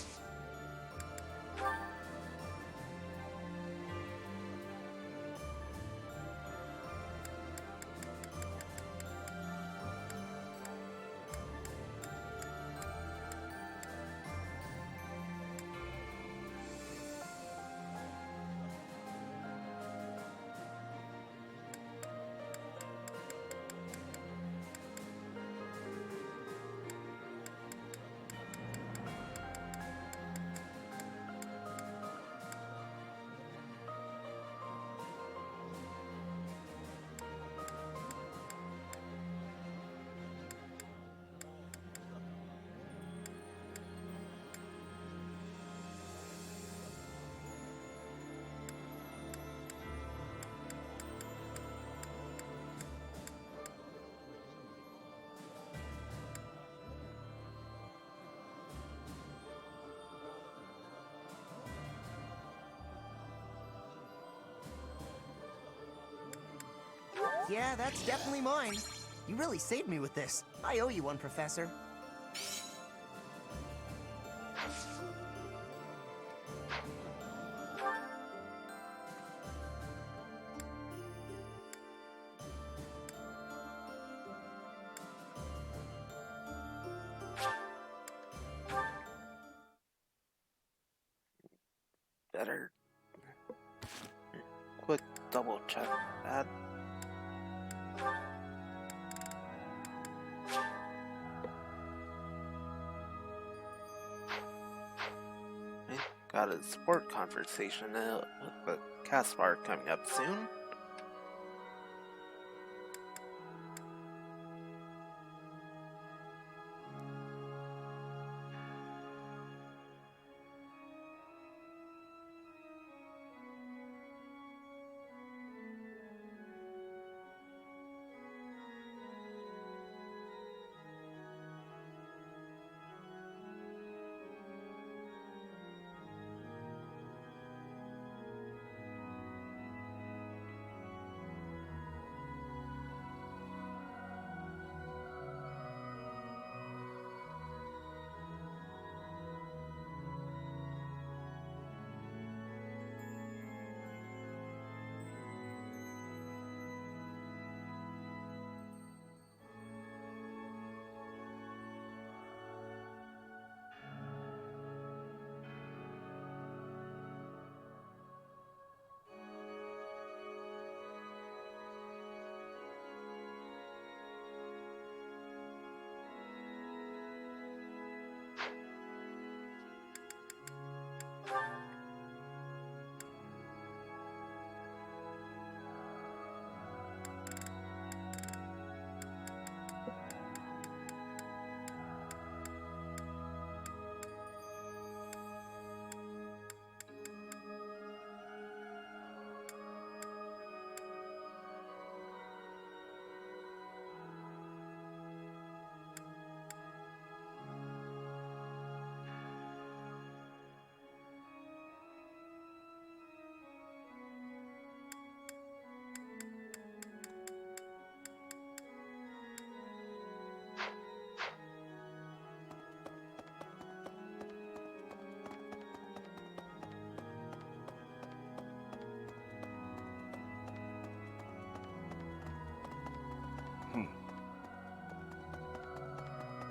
Yeah, that's definitely mine. You really saved me with this. I owe you one, Professor. Better quick double check that. Okay, got a sport conversation with the Caspar coming up soon.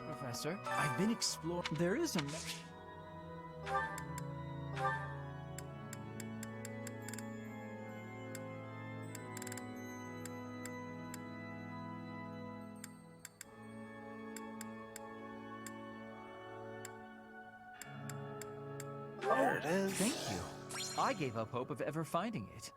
Professor, I've been exploring. There is a. There it is. Thank you. I gave up hope of ever finding it.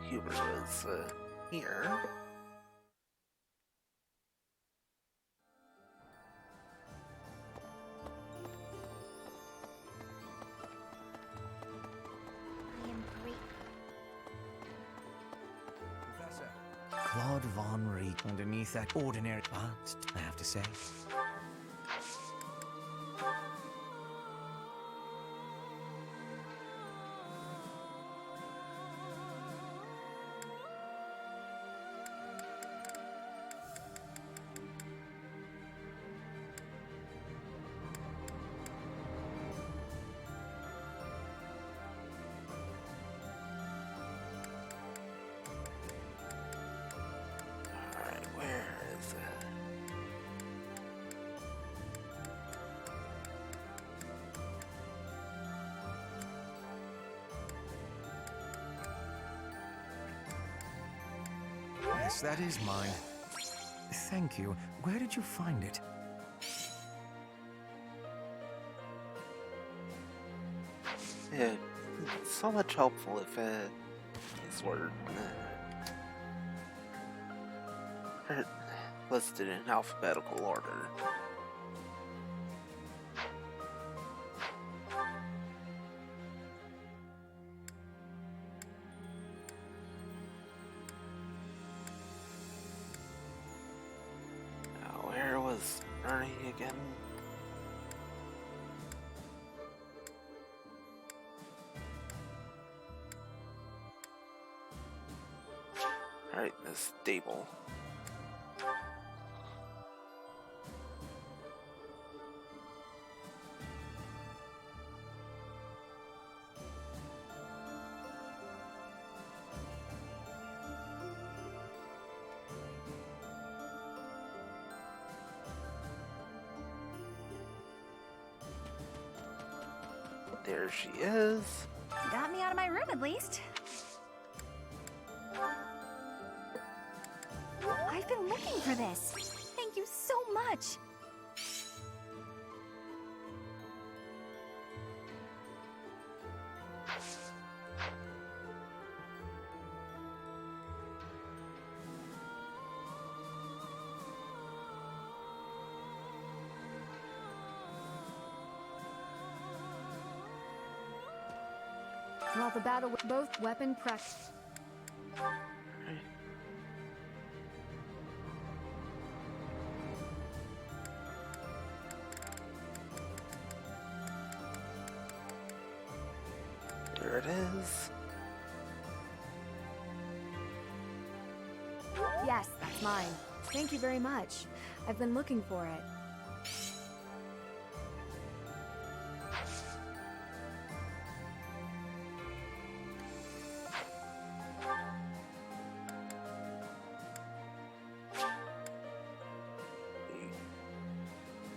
Hubert is here. I am great. Professor. Claude Von Reek underneath that ordinary advanced, I have to say. Yes, that is mine. Thank you. Where did you find it? Yeah, so much helpful if these were listed in alphabetical order. Where was Ernie again? Alright, the stable. There she is. Got me out of my room at least. I've been looking for this. Thank you so much. While the battle with both weapon practice. There it is. Yes, that's mine. Thank you very much. I've been looking for it.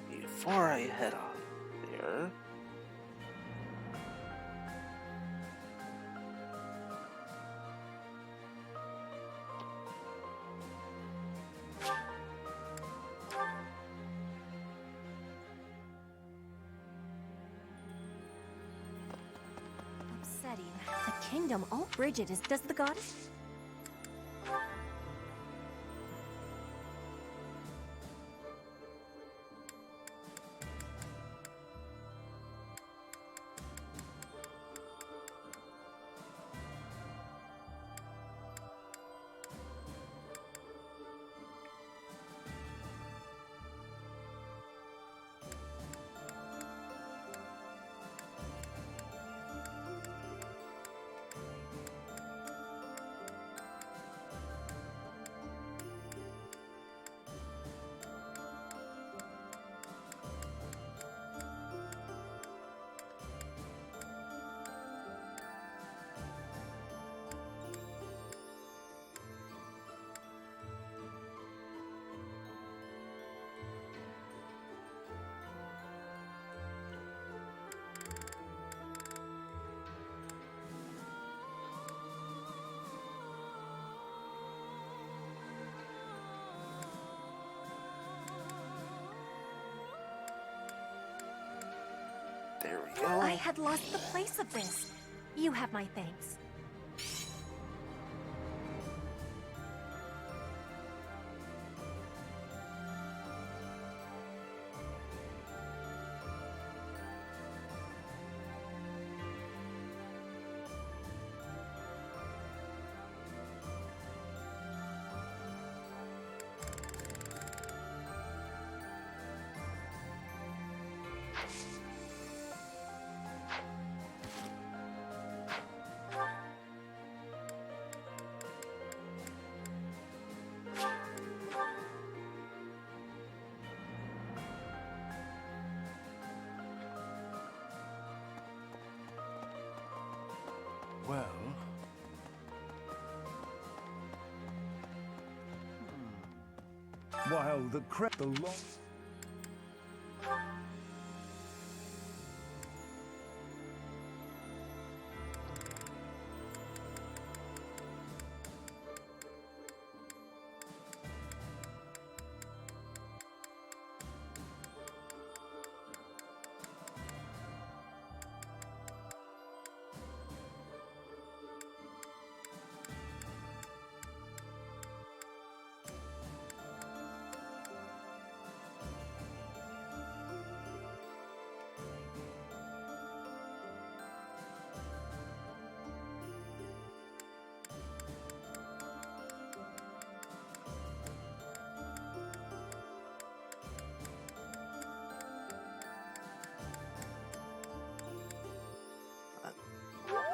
Before I head off there, Upsetting. The kingdom, all Bridget is. Does the goddess? there we go. I had lost the place of this. You have my thanks. Well... While the long...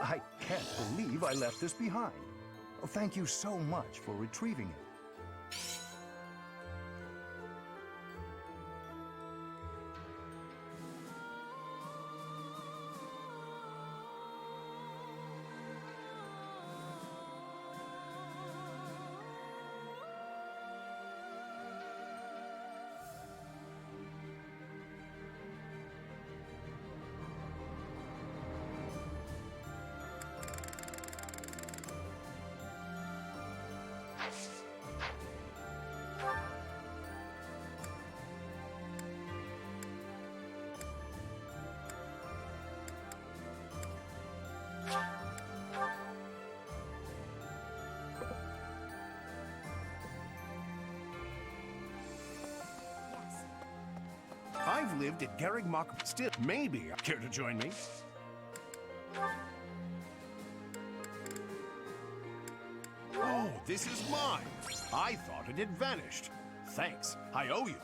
I can't believe I left this behind. Thank you so much for retrieving it. I've lived at Garrig Mock. Still, maybe care to join me? Oh, this is mine. I thought it had vanished. Thanks. I owe you.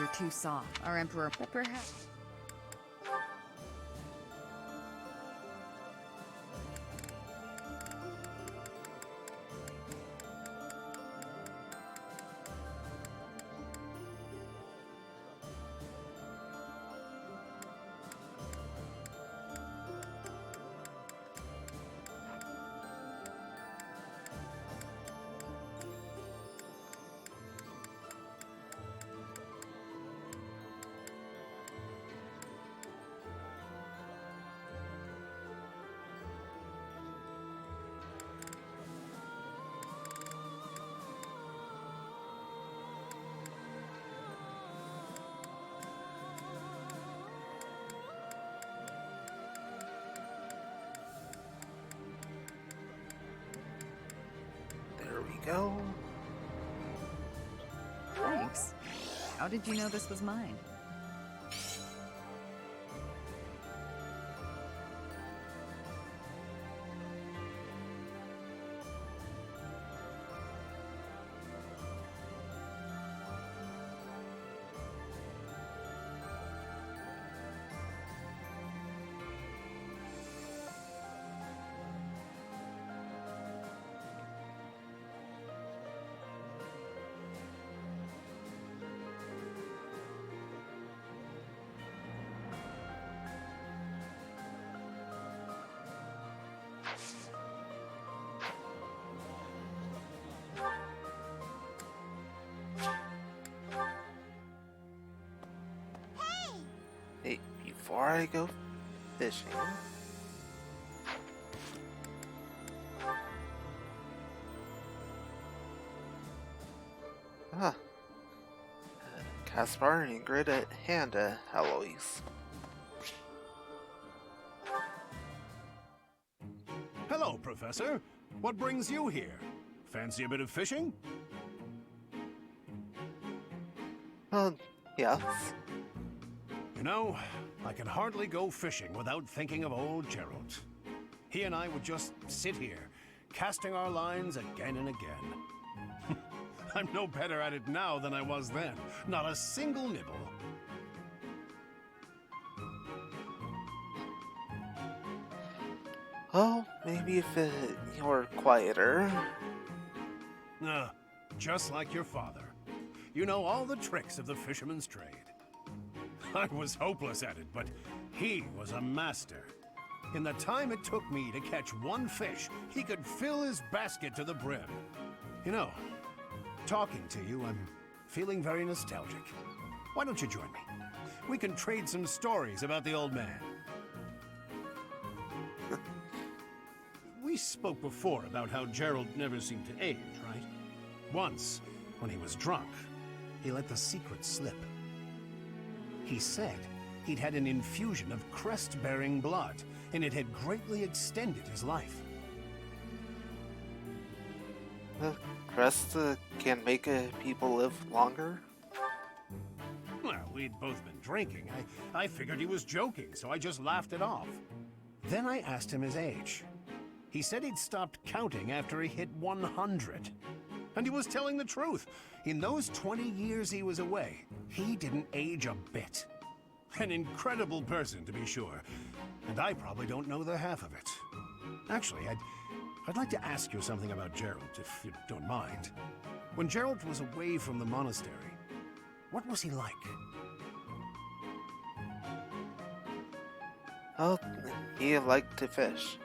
You're too soft. Our Emperor, but perhaps... There we go. Thanks. How did you know this was mine? Hey, before I go fishing, Caspar, Ingrid, and Eloise. Hello, Professor. What brings you here? Fancy a bit of fishing? Yes. You know, I can hardly go fishing without thinking of old Gerald. He and I would just sit here, casting our lines again and again. I'm no better at it now than I was then. Not a single nibble. Well, maybe if you were quieter. Just like your father. You know all the tricks of the fisherman's trade. I was hopeless at it, but he was a master. In the time it took me to catch one fish, he could fill his basket to the brim. You know, talking to you, I'm feeling very nostalgic. Why don't you join me? We can trade some stories about the old man. We spoke before about how Gerald never seemed to age, right? Once, when he was drunk, he let the secret slip. He said he'd had an infusion of crest-bearing blood, and it had greatly extended his life. Crest can make people live longer? Well, we'd both been drinking. I figured he was joking, so I just laughed it off. Then I asked him his age. He said he'd stopped counting after he hit 100. And he was telling the truth. In those 20 years he was away, he didn't age a bit. An incredible person, to be sure. And I probably don't know the half of it. Actually, I'd like to ask you something about Gerald, if you don't mind. When Gerald was away from the monastery, what was he like? Oh, he liked to fish.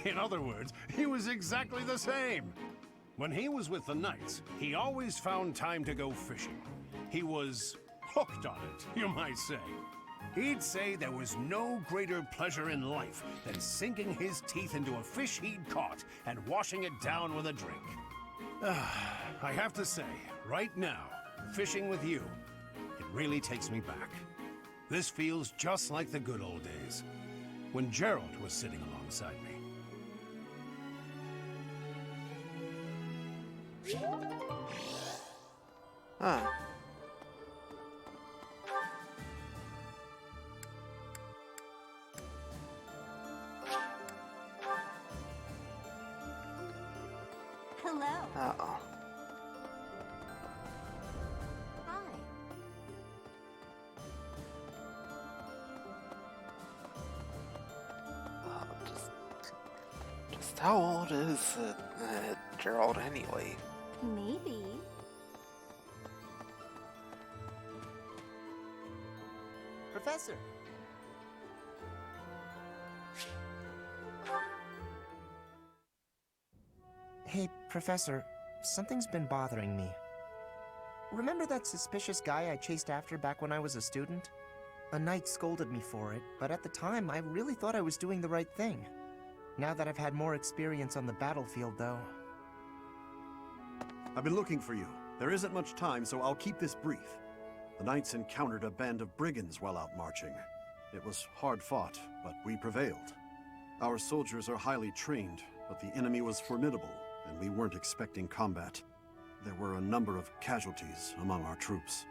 In other words, he was exactly the same. When he was with the Knights, he always found time to go fishing. He was hooked on it, you might say. He'd say there was no greater pleasure in life than sinking his teeth into a fish he'd caught and washing it down with a drink. I have to say, right now, fishing with you, it really takes me back. This feels just like the good old days, when Gerald was sitting alongside me. Huh. Hello. Uh-oh. how old is Gerald anyway? Maybe. Professor! Hey, Professor, something's been bothering me. Remember that suspicious guy I chased after back when I was a student? A knight scolded me for it, but at the time I really thought I was doing the right thing. Now that I've had more experience on the battlefield, though... I've been looking for you. There isn't much time, so I'll keep this brief. The knights encountered a band of brigands while out marching. It was hard fought, but we prevailed. Our soldiers are highly trained, but the enemy was formidable, and we weren't expecting combat. There were a number of casualties among our troops.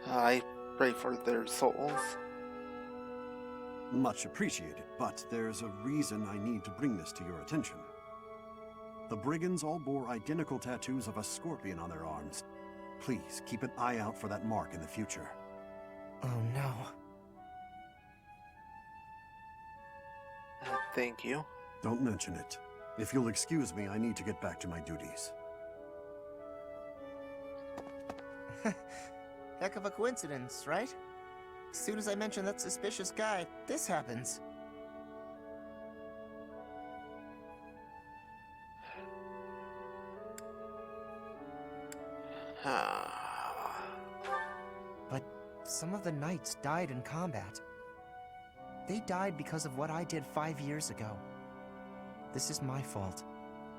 I pray for their souls. Much appreciated, but there's a reason I need to bring this to your attention. The brigands all bore identical tattoos of a scorpion on their arms. Please keep an eye out for that mark in the future. Oh no. Thank you. Don't mention it. If you'll excuse me, I need to get back to my duties. Heck of a coincidence, right? As soon as I mention that suspicious guy, this happens. But some of the knights died in combat. They died because of what I did 5 years ago. This is my fault.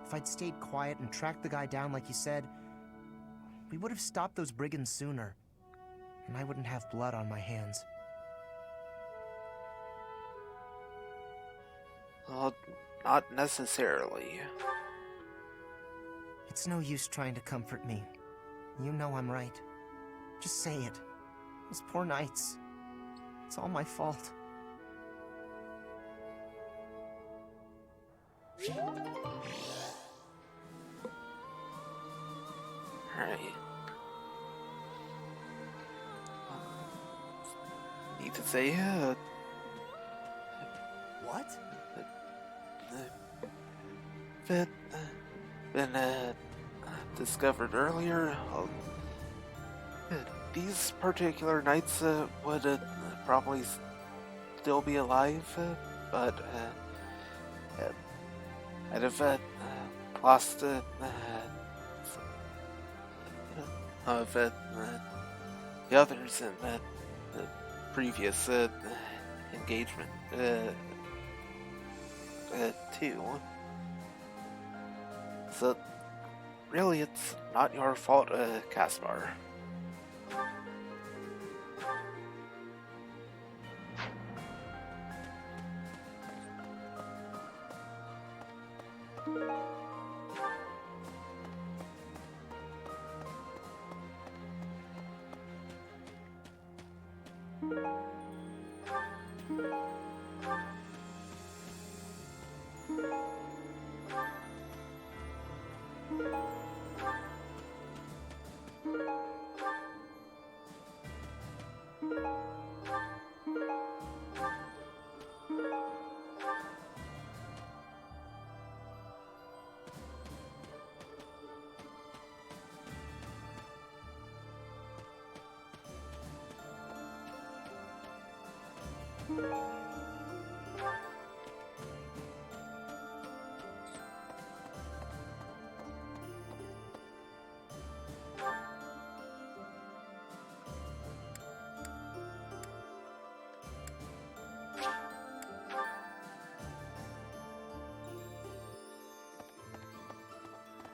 If I'd stayed quiet and tracked the guy down like you said, we would have stopped those brigands sooner, and I wouldn't have blood on my hands. Well, not necessarily. It's no use trying to comfort me. You know I'm right. Just say it. Those poor knights. It's all my fault. Alright. Need to say, what? That been discovered earlier. These particular knights would probably still be alive, but I'd have lost of the others in the previous engagement too. So really, it's not your fault, Caspar.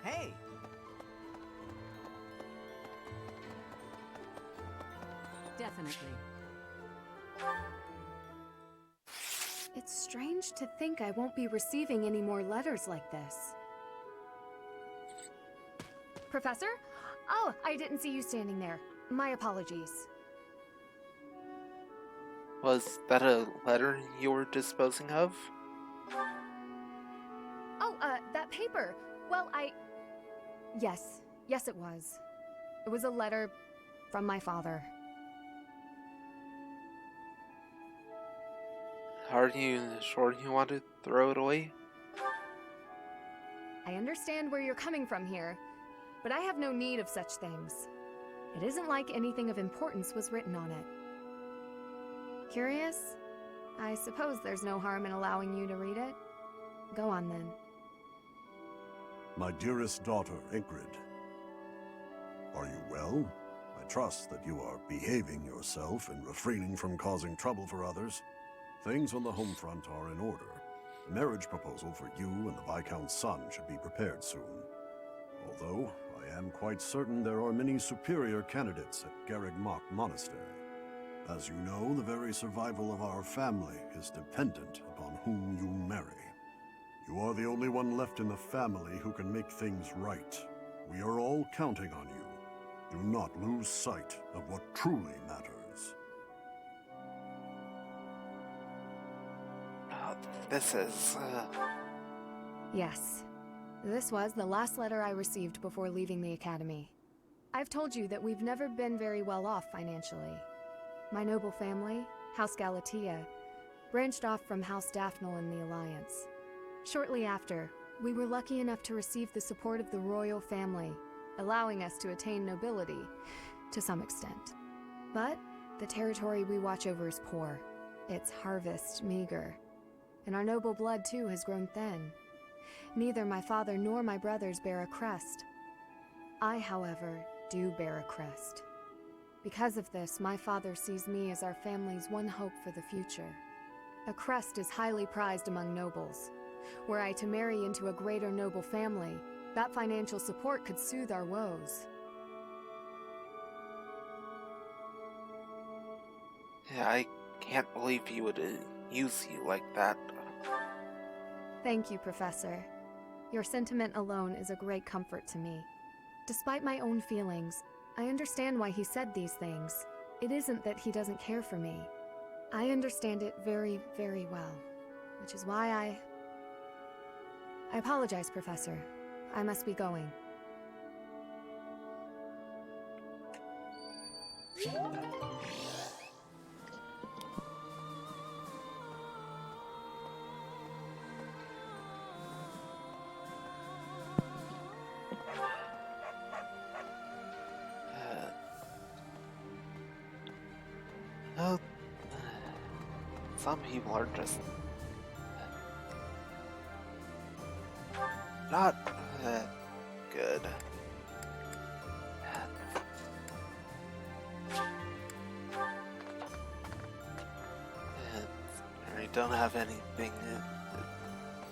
Hey! Definitely. It's strange to think I won't be receiving any more letters like this. Professor? Oh, I didn't see you standing there. My apologies. Was that a letter you were disposing of? Oh, that paper. Well, Yes. Yes, it was. It was a letter from my father. Are you sure you want to throw it away? I understand where you're coming from here, but I have no need of such things. It isn't like anything of importance was written on it. Curious? I suppose there's no harm in allowing you to read it. Go on then. My dearest daughter, Ingrid. Are you well? I trust that you are behaving yourself and refraining from causing trouble for others. Things on the home front are in order. A marriage proposal for you and the Viscount's son should be prepared soon. Although, I am quite certain there are many superior candidates at Garreg-Mach Monastery. As you know, the very survival of our family is dependent upon whom you marry. You are the only one left in the family who can make things right. We are all counting on you. Do not lose sight of what truly matters. This is, Yes. This was the last letter I received before leaving the Academy. I've told you that we've never been very well off financially. My noble family, House Galatea, branched off from House Daphne in the Alliance. Shortly after, we were lucky enough to receive the support of the royal family, allowing us to attain nobility, to some extent. But the territory we watch over is poor, its harvest meager, and our noble blood too has grown thin. Neither my father nor my brothers bear a crest. I, however, do bear a crest. Because of this, my father sees me as our family's one hope for the future. A crest is highly prized among nobles. Were I to marry into a greater noble family, that financial support could soothe our woes. yeah, I can't believe he would use you like that. Thank you, Professor. Your sentiment alone is a great comfort to me. Despite my own feelings, I understand why he said these things. It isn't that he doesn't care for me. I understand it very, very well, which is why I apologize, Professor. I must be going. Well, some people are just not good. I don't have anything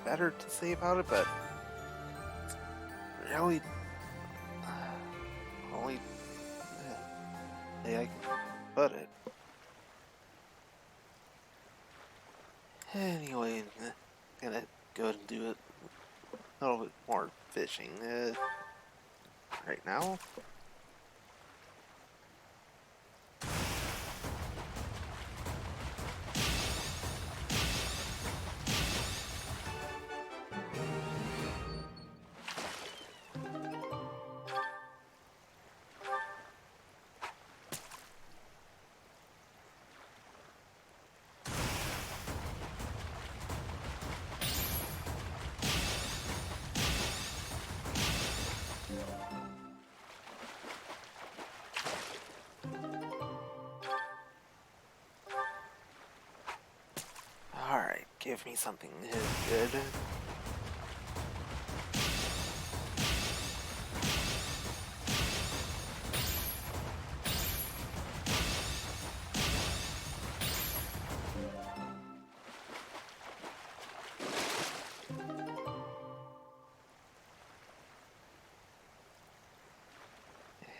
better to say about it, but really, only way I can put it. Anyway, I'm gonna go and do a little bit more fishing right now. Alright, give me something good.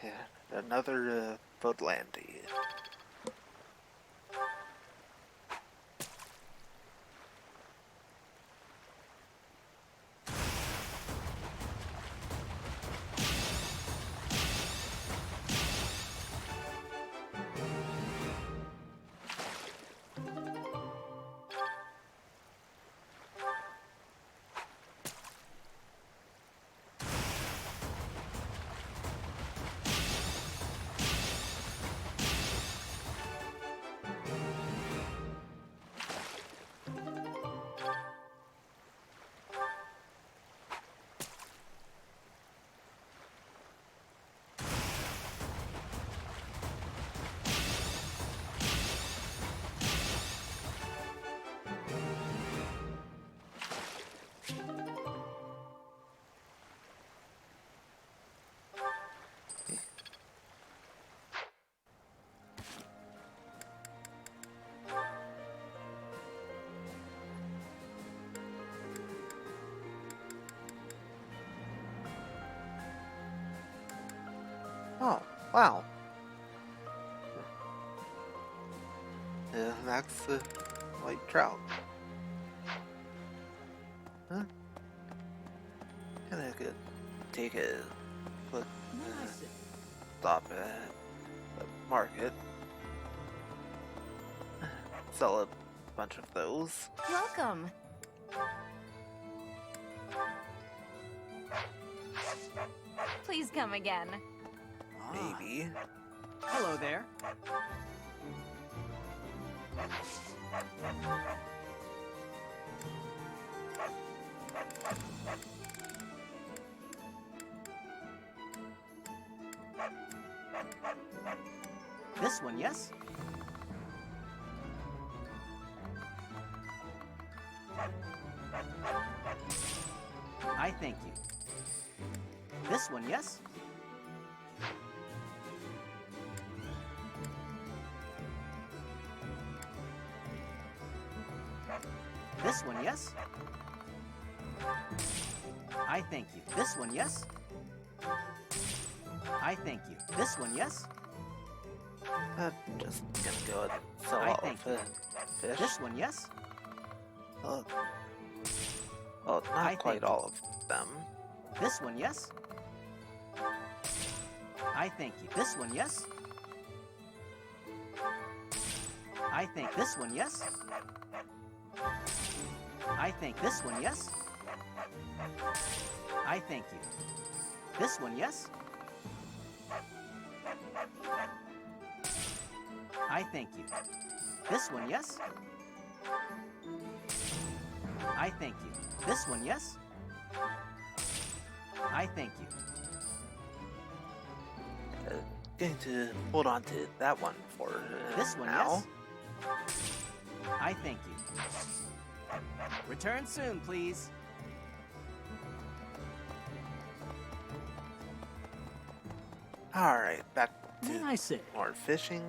Yeah, another Volandy. Wow. That's a white trout. Huh? Kinda could take a quick stop at the market. Sell a bunch of those. Welcome. Please come again. Maybe. Hello there. This one, yes? I thank you. This one, yes? This one, yes? I thank you. This one, yes? I thank you. This one, yes? Just gonna go ahead and sell I all thank of the fish. This one, yes? Oh, not I quite thank you. all of them. This one, yes? I thank you. This one, yes? I think this one, yes? I think this one, yes? I thank you. This one, yes? I thank you. This one, yes? I thank you. This one, yes? I thank you. Going to hold on to that one for This one, now. yes? I thank you. Return soon, please. Alright, back to May I say? more fishing.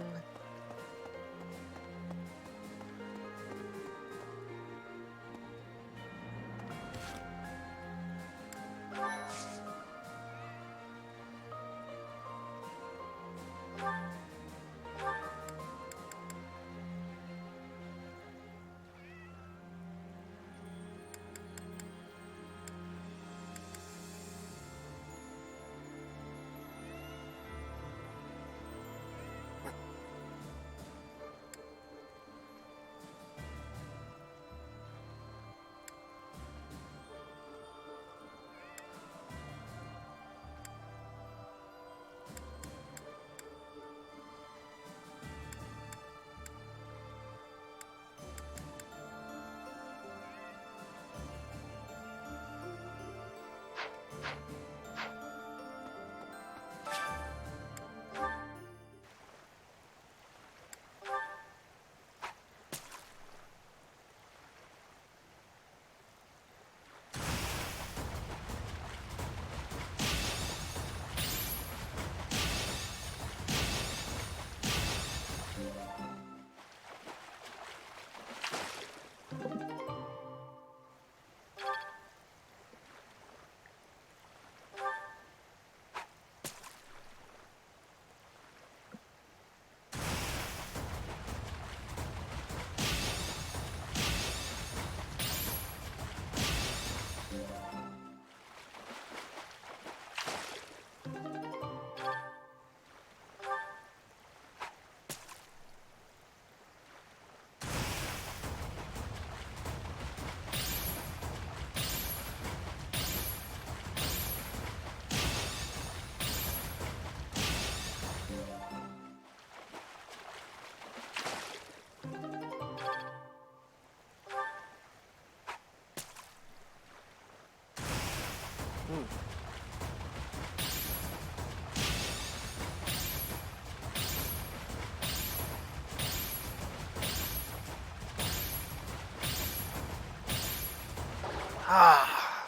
Ah.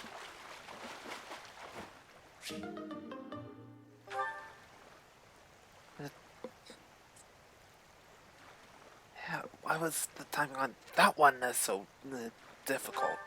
Yeah, why was the timing on that one so difficult?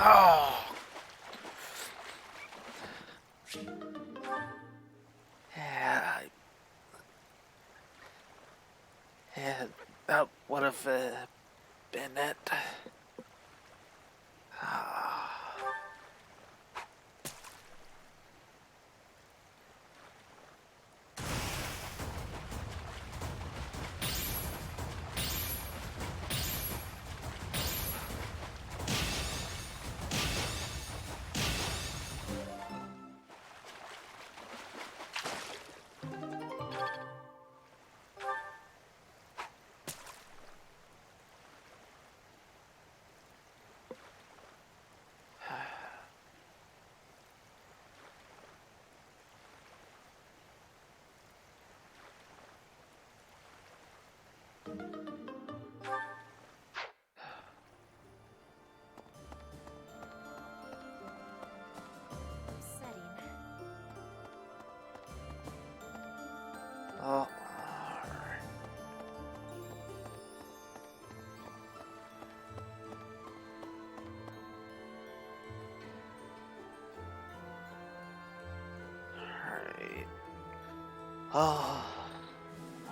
Oh. Yeah, that would have been it. Oh. Alright. Oh.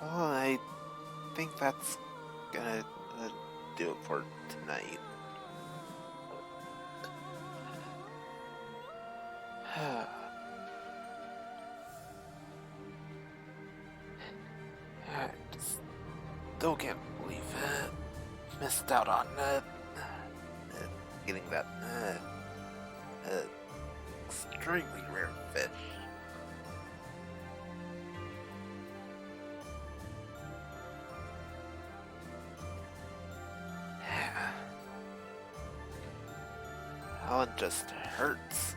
Well, I think that's gonna do it for tonight. I just still can't believe missed out on getting that extremely rare fish. Oh, it just hurts.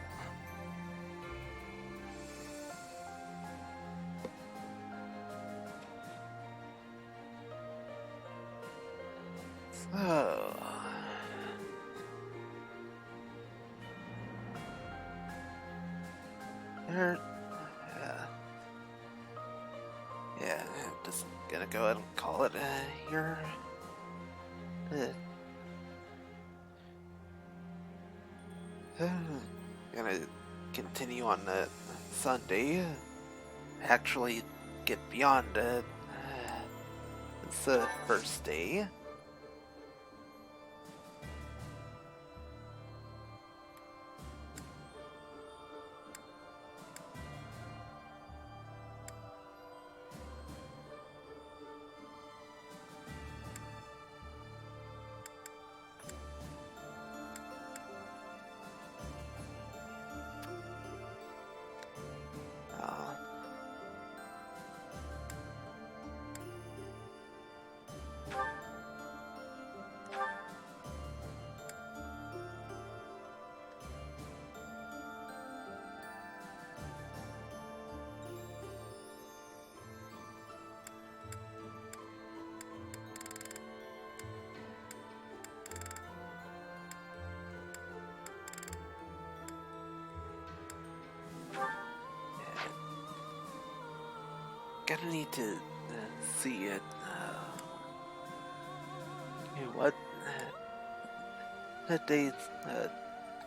So... There... yeah, I'm just gonna go ahead and call it here. Gonna continue on Sunday. Actually, get beyond it's the first day. Gonna need to see it. What? That day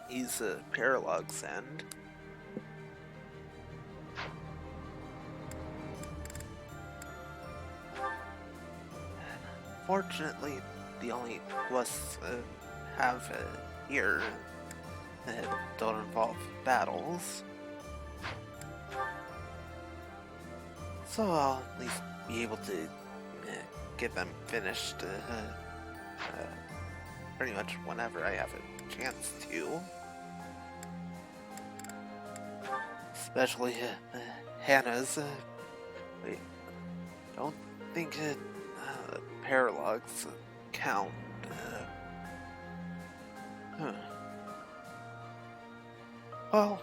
he's a Paralog's end. Fortunately, the only quests have here don't involve battles. So I'll at least be able to get them finished pretty much whenever I have a chance to. Especially Hannah's. Wait, don't think Paralogs count. Well...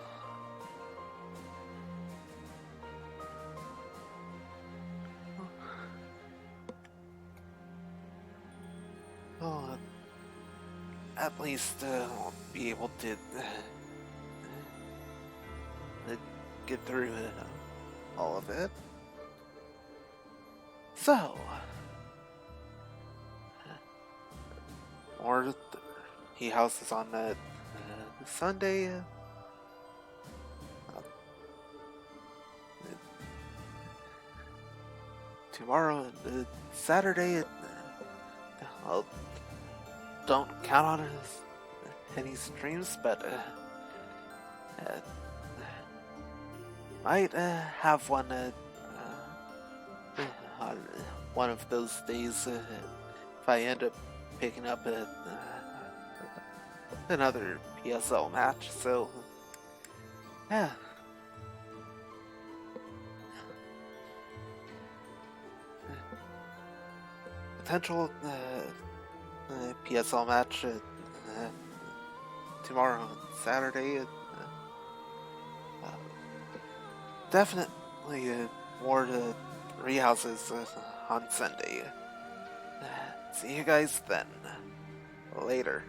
oh, at least I'll be able to get through all of it. So, more he houses on that Sunday. Tomorrow and Saturday. I'll don't count on any streams, but might have one on one of those days if I end up picking up another PSL match. So yeah. Potential PSL match tomorrow and Saturday. Definitely more rehouses on Sunday. See you guys then. Later.